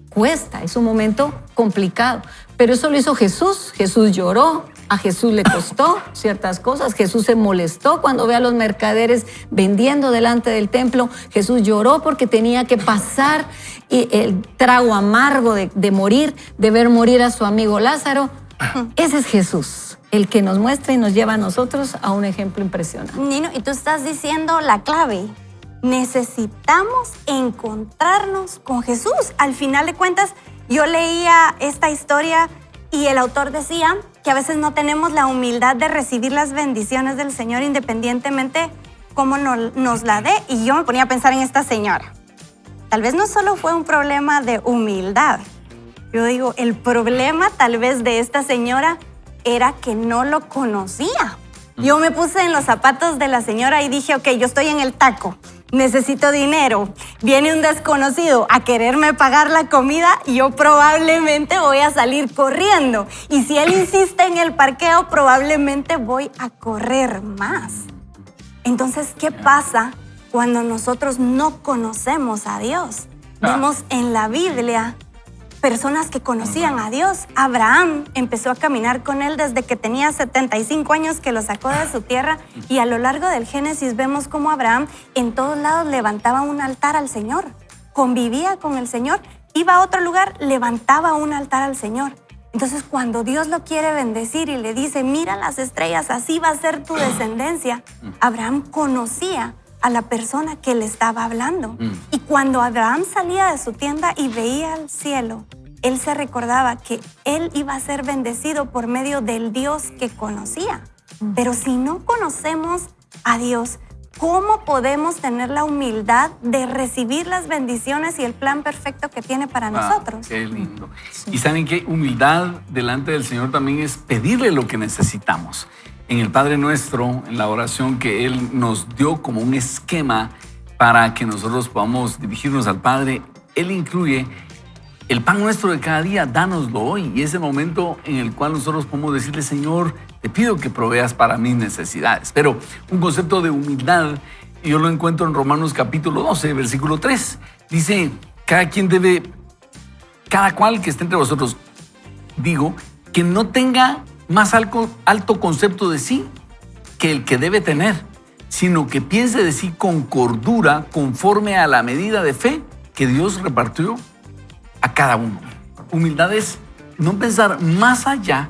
cuesta, es un momento complicado, pero eso lo hizo Jesús. Jesús lloró, a Jesús le costó ciertas cosas, Jesús se molestó cuando ve a los mercaderes vendiendo delante del templo, Jesús lloró porque tenía que pasar el trago amargo de morir, de ver morir a su amigo Lázaro. Ese es Jesús, el que nos muestra y nos lleva a nosotros a un ejemplo impresionante. Nino, y tú estás diciendo la clave. Necesitamos encontrarnos con Jesús. Al final de cuentas, yo leía esta historia y el autor decía que a veces no tenemos la humildad de recibir las bendiciones del Señor independientemente cómo nos la dé. Y yo me ponía a pensar en esta señora. Tal vez no solo fue un problema de humildad. Yo digo, el problema tal vez de esta señora era que no lo conocía. Yo me puse en los zapatos de la señora y dije, ok, yo estoy en el taco, necesito dinero, viene un desconocido a quererme pagar la comida y yo probablemente voy a salir corriendo. Y si él insiste en el parqueo, probablemente voy a correr más. Entonces, ¿qué pasa cuando nosotros no conocemos a Dios? Vemos en la Biblia personas que conocían a Dios. Abraham empezó a caminar con él desde que tenía 75 años, que lo sacó de su tierra, y a lo largo del Génesis vemos cómo Abraham en todos lados levantaba un altar al Señor, convivía con el Señor, iba a otro lugar, levantaba un altar al Señor. Entonces, cuando Dios lo quiere bendecir y le dice, mira las estrellas, así va a ser tu descendencia, Abraham conocía a la persona que le estaba hablando. Y cuando Abraham salía de su tienda y veía al cielo, él se recordaba que él iba a ser bendecido por medio del Dios que conocía. Pero si no conocemos a Dios, ¿cómo podemos tener la humildad de recibir las bendiciones y el plan perfecto que tiene para nosotros? Qué lindo. Y saben que humildad delante del Señor también es pedirle lo que necesitamos. En el Padre Nuestro, en la oración que Él nos dio como un esquema para que nosotros podamos dirigirnos al Padre, Él incluye el pan nuestro de cada día, dánoslo hoy. Y es el momento en el cual nosotros podemos decirle, Señor, te pido que proveas para mis necesidades. Pero un concepto de humildad, yo lo encuentro en Romanos capítulo 12, versículo 3. Dice, cada cual que esté entre vosotros, digo, que no tenga más alto concepto de sí que el que debe tener, sino que piense de sí con cordura, conforme a la medida de fe que Dios repartió a cada uno. Humildad es no pensar más allá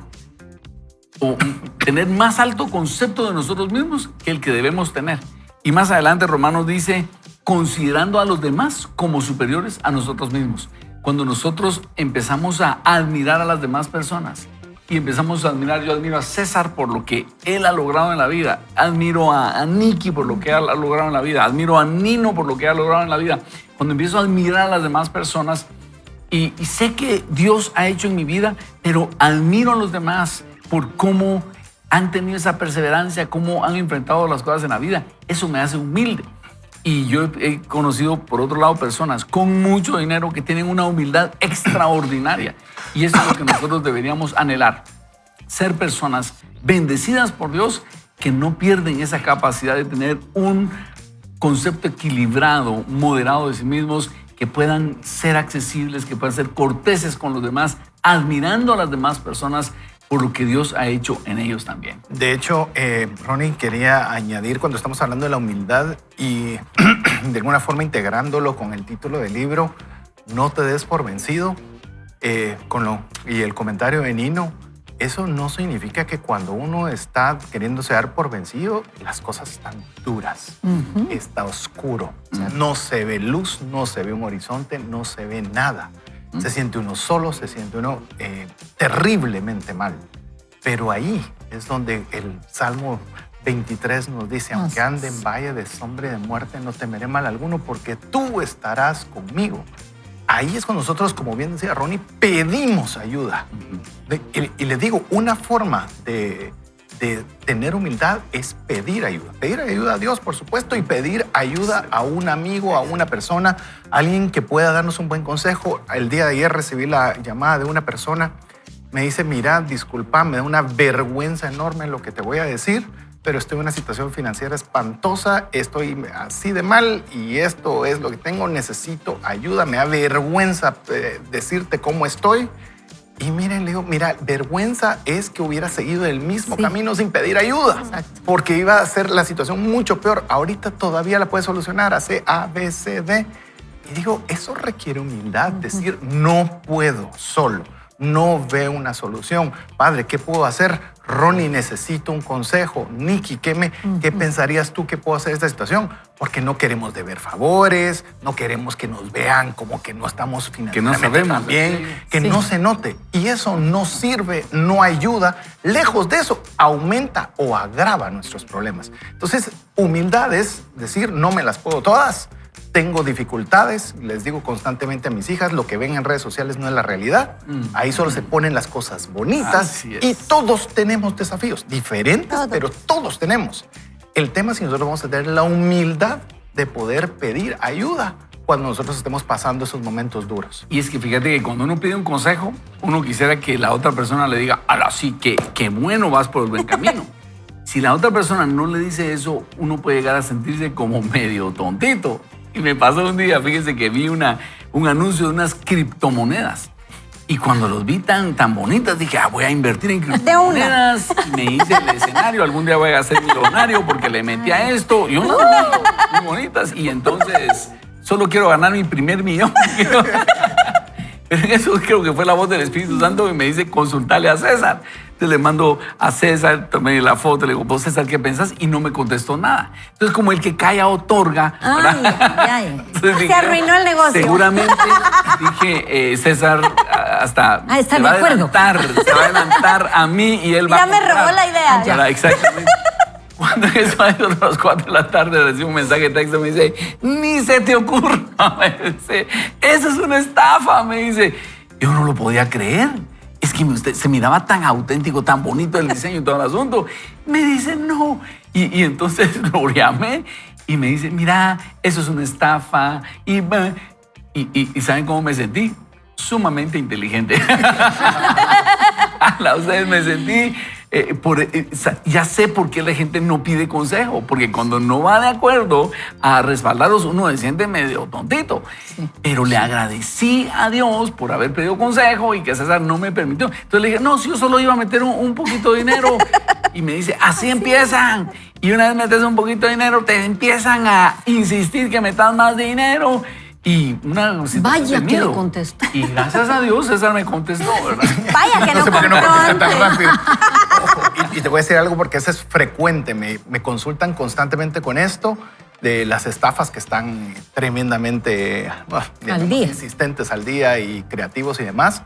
o tener más alto concepto de nosotros mismos que el que debemos tener. Y más adelante Romanos dice, considerando a los demás como superiores a nosotros mismos. Cuando nosotros empezamos a admirar a las demás personas, y empezamos a admirar, yo admiro a César por lo que él ha logrado en la vida, admiro a Nicky por lo que ha logrado en la vida, admiro a Nino por lo que ha logrado en la vida. Cuando empiezo a admirar a las demás personas y sé que Dios ha hecho en mi vida, pero admiro a los demás por cómo han tenido esa perseverancia, cómo han enfrentado las cosas en la vida, eso me hace humilde. Y yo he conocido, por otro lado, personas con mucho dinero que tienen una humildad extraordinaria. Y eso es lo que nosotros deberíamos anhelar. Ser personas bendecidas por Dios que no pierden esa capacidad de tener un concepto equilibrado, moderado de sí mismos, que puedan ser accesibles, que puedan ser corteses con los demás, admirando a las demás personas por lo que Dios ha hecho en ellos también. De hecho, Ronnie, quería añadir cuando estamos hablando de la humildad y de alguna forma integrándolo con el título del libro, No te des por vencido, y el comentario de Nino, eso no significa que cuando uno está queriéndose dar por vencido, las cosas están duras, está oscuro, o sea, no se ve luz, no se ve un horizonte, no se ve nada. Se siente uno solo, se siente uno terriblemente mal. Pero ahí es donde el Salmo 23 nos dice, aunque ande en valle de sombra y de muerte, no temeré mal alguno, porque tú estarás conmigo. Ahí es cuando nosotros, como bien decía Ronnie, pedimos ayuda. Y les digo, una forma de tener humildad es pedir ayuda. Pedir ayuda a Dios, por supuesto, y pedir ayuda a un amigo, a una persona, alguien que pueda darnos un buen consejo. El día de ayer recibí la llamada de una persona me dice, mira, disculpa, me da una vergüenza enorme lo que te voy a decir, pero estoy en una situación financiera espantosa, estoy así de mal y esto es lo que tengo, necesito ayuda, me da vergüenza decirte cómo estoy. Y miren, le digo, mira, vergüenza es que hubiera seguido el mismo camino sin pedir ayuda, porque iba a ser la situación mucho peor. Ahorita todavía la puedes solucionar, hace A, B, C, D. Y digo, eso requiere humildad, decir, no puedo solo. No veo una solución. Padre, ¿qué puedo hacer? Ronnie, necesito un consejo. Nikki, ¿qué pensarías tú que puedo hacer en esta situación? Porque no queremos deber favores, no queremos que nos vean como que no estamos financieramente tan bien, que no se note. Y eso no sirve, no ayuda. Lejos de eso, aumenta o agrava nuestros problemas. Entonces, humildad es decir, no me las puedo todas. Tengo dificultades, les digo constantemente a mis hijas, lo que ven en redes sociales no es la realidad. Ahí solo se ponen las cosas bonitas y todos tenemos desafíos, diferentes, pero todos tenemos. El tema es si nosotros vamos a tener la humildad de poder pedir ayuda cuando nosotros estemos pasando esos momentos duros. Y es que fíjate que cuando uno pide un consejo, uno quisiera que la otra persona le diga, ahora sí, qué bueno, vas por el buen camino. Si la otra persona no le dice eso, uno puede llegar a sentirse como medio tontito. Y me pasó un día, fíjense que vi un anuncio de unas criptomonedas. Y cuando los vi tan bonitas, dije, voy a invertir en criptomonedas. Y me hice el escenario, algún día voy a ser millonario porque le metí a esto. Y unas muy bonitas. Y entonces, solo quiero ganar mi primer millón. Pero en eso creo que fue la voz del Espíritu Santo que me dice, consultarle a César. Entonces le mando a César, tomé la foto, le digo, vos César, ¿qué pensás? Y no me contestó nada. Entonces como el que calla otorga. Entonces, se arruinó el negocio. Seguramente, dije, César hasta está se va a adelantar a mí y él va a comprar. Ya me robó la idea. Exactamente. Cuando eso a las 4 de la tarde recibo un mensaje de texto, me dice, ni se te ocurra, me dice, eso es una estafa, me dice. Yo no lo podía creer. Es que usted se miraba tan auténtico, tan bonito el diseño y todo el asunto. Me dice, no. Y entonces lo llamé y me dice, mira, eso es una estafa. Y ¿saben cómo me sentí? Sumamente inteligente. Ustedes me sentí... ya sé por qué la gente no pide consejo, porque cuando no va de acuerdo a respaldarlos uno se siente medio tontito. Pero le agradecí a Dios por haber pedido consejo y que César no me permitió. Entonces le dije, no, si yo solo iba a meter un poquito de dinero. Y me dice, así empiezan. Y una vez metes un poquito de dinero, te empiezan a insistir que metas más dinero. Y una vaya que le contestó. Y gracias a Dios César me contestó, ¿verdad? Vaya que no sé por qué no contesté tan rápido. Ojo, y te voy a decir algo porque eso es frecuente. Me consultan constantemente con esto de las estafas que están tremendamente insistentes al día y creativos y demás.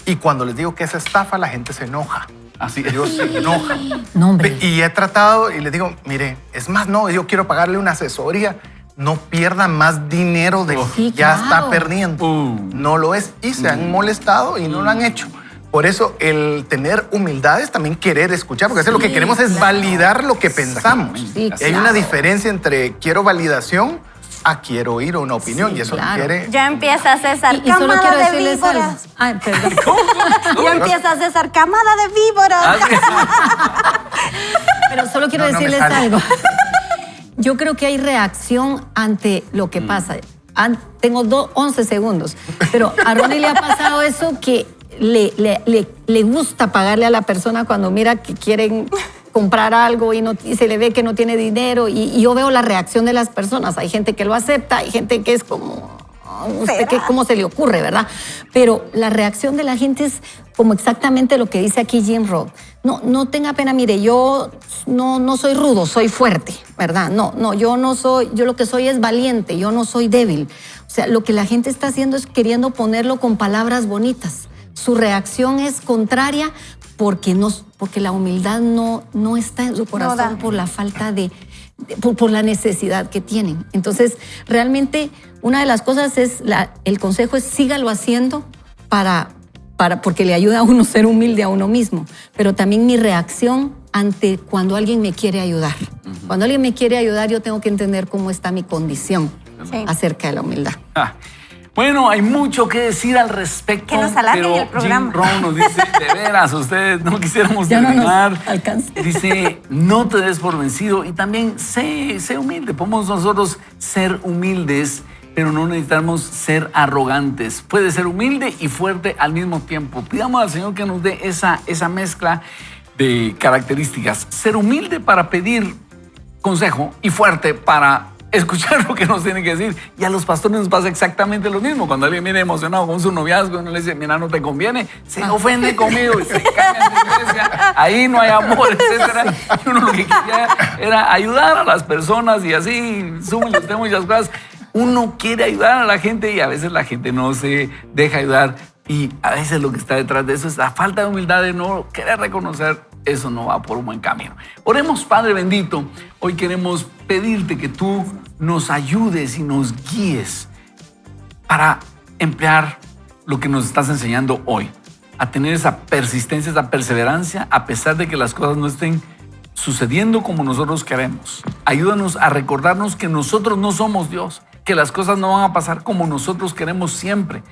Y cuando les digo que es estafa, la gente se enoja. Así, Dios se enoja. No, hombre. Y he tratado y les digo, mire, es más, no, yo quiero pagarle una asesoría. No pierda más dinero de que ya está perdiendo. No lo es. Y se han molestado y no lo han hecho. Por eso el tener humildad es también querer escuchar, porque lo que queremos es validar lo que pensamos. Y hay una diferencia entre quiero validación a quiero oír una opinión. Y eso requiere... Ya empieza César, y solo quiero camada de decirles algo. víboras. Ay, perdón. Ya empieza César, camada de víboras. Pero solo quiero decirles algo. Yo creo que hay reacción ante lo que pasa. Tengo 11 segundos, pero a Ronnie le ha pasado eso que le gusta pagarle a la persona cuando mira que quieren comprar algo y se le ve que no tiene dinero y yo veo la reacción de las personas. Hay gente que lo acepta, hay gente que es como... ¿Cómo se le ocurre, verdad? Pero la reacción de la gente es como exactamente lo que dice aquí Jim Rohn. No tenga pena, mire, yo no soy rudo, soy fuerte, ¿verdad? Yo lo que soy es valiente, yo no soy débil. O sea, lo que la gente está haciendo es queriendo ponerlo con palabras bonitas. Su reacción es contraria porque la humildad no está en su corazón por la falta por la necesidad que tienen. Entonces, realmente, una de las cosas es, el consejo es sígalo haciendo porque le ayuda a uno ser humilde a uno mismo. Pero también mi reacción ante cuando alguien me quiere ayudar. Cuando alguien me quiere ayudar, yo tengo que entender cómo está mi condición acerca de la humildad. Bueno, hay mucho que decir al respecto. Que nos alarguen pero el programa. Jim Rohn nos dice, de veras, ustedes no quisiéramos Ya no nos terminar. alcanza. Dice, no te des por vencido y también sé humilde. Podemos nosotros ser humildes, pero no necesitamos ser arrogantes. Puede ser humilde y fuerte al mismo tiempo. Pidamos al Señor que nos dé esa mezcla de características. Ser humilde para pedir consejo y fuerte para escuchar lo que nos tiene que decir. Y a los pastores nos pasa exactamente lo mismo. Cuando alguien viene emocionado con su noviazgo, uno le dice, mira, no te conviene, se ofende conmigo y se cambia de iglesia. Ahí no hay amor, etc. Y uno lo que quería era ayudar a las personas y así, súmenle usted muchas cosas. Uno quiere ayudar a la gente y a veces la gente no se deja ayudar. Y a veces lo que está detrás de eso es la falta de humildad de no querer reconocer. Eso no va por un buen camino. Oremos, Padre bendito. Hoy queremos pedirte que tú nos ayudes y nos guíes para emplear lo que nos estás enseñando hoy. A tener esa persistencia, esa perseverancia, a pesar de que las cosas no estén sucediendo como nosotros queremos. Ayúdanos a recordarnos que nosotros no somos Dios, que las cosas no van a pasar como nosotros queremos siempre,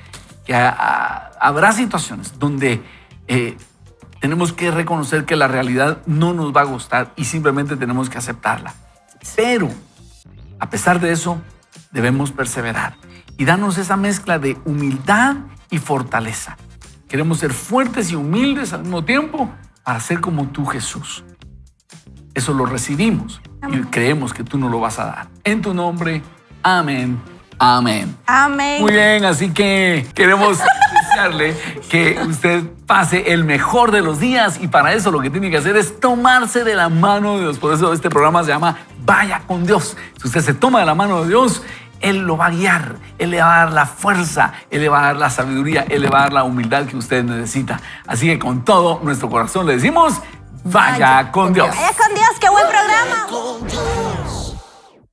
que habrá situaciones donde tenemos que reconocer que la realidad no nos va a gustar y simplemente tenemos que aceptarla. Pero, a pesar de eso, debemos perseverar y darnos esa mezcla de humildad y fortaleza. Queremos ser fuertes y humildes al mismo tiempo para ser como tú, Jesús. Eso lo recibimos y creemos que tú nos lo vas a dar. En tu nombre, amén. Amén. Amén. Muy bien, así que queremos desearle que usted pase el mejor de los días y para eso lo que tiene que hacer es tomarse de la mano de Dios. Por eso este programa se llama Vaya con Dios. Si usted se toma de la mano de Dios, Él lo va a guiar, Él le va a dar la fuerza, Él le va a dar la sabiduría, Él le va a dar la humildad que usted necesita. Así que con todo nuestro corazón le decimos, vaya con Dios. Vaya con Dios, qué bueno.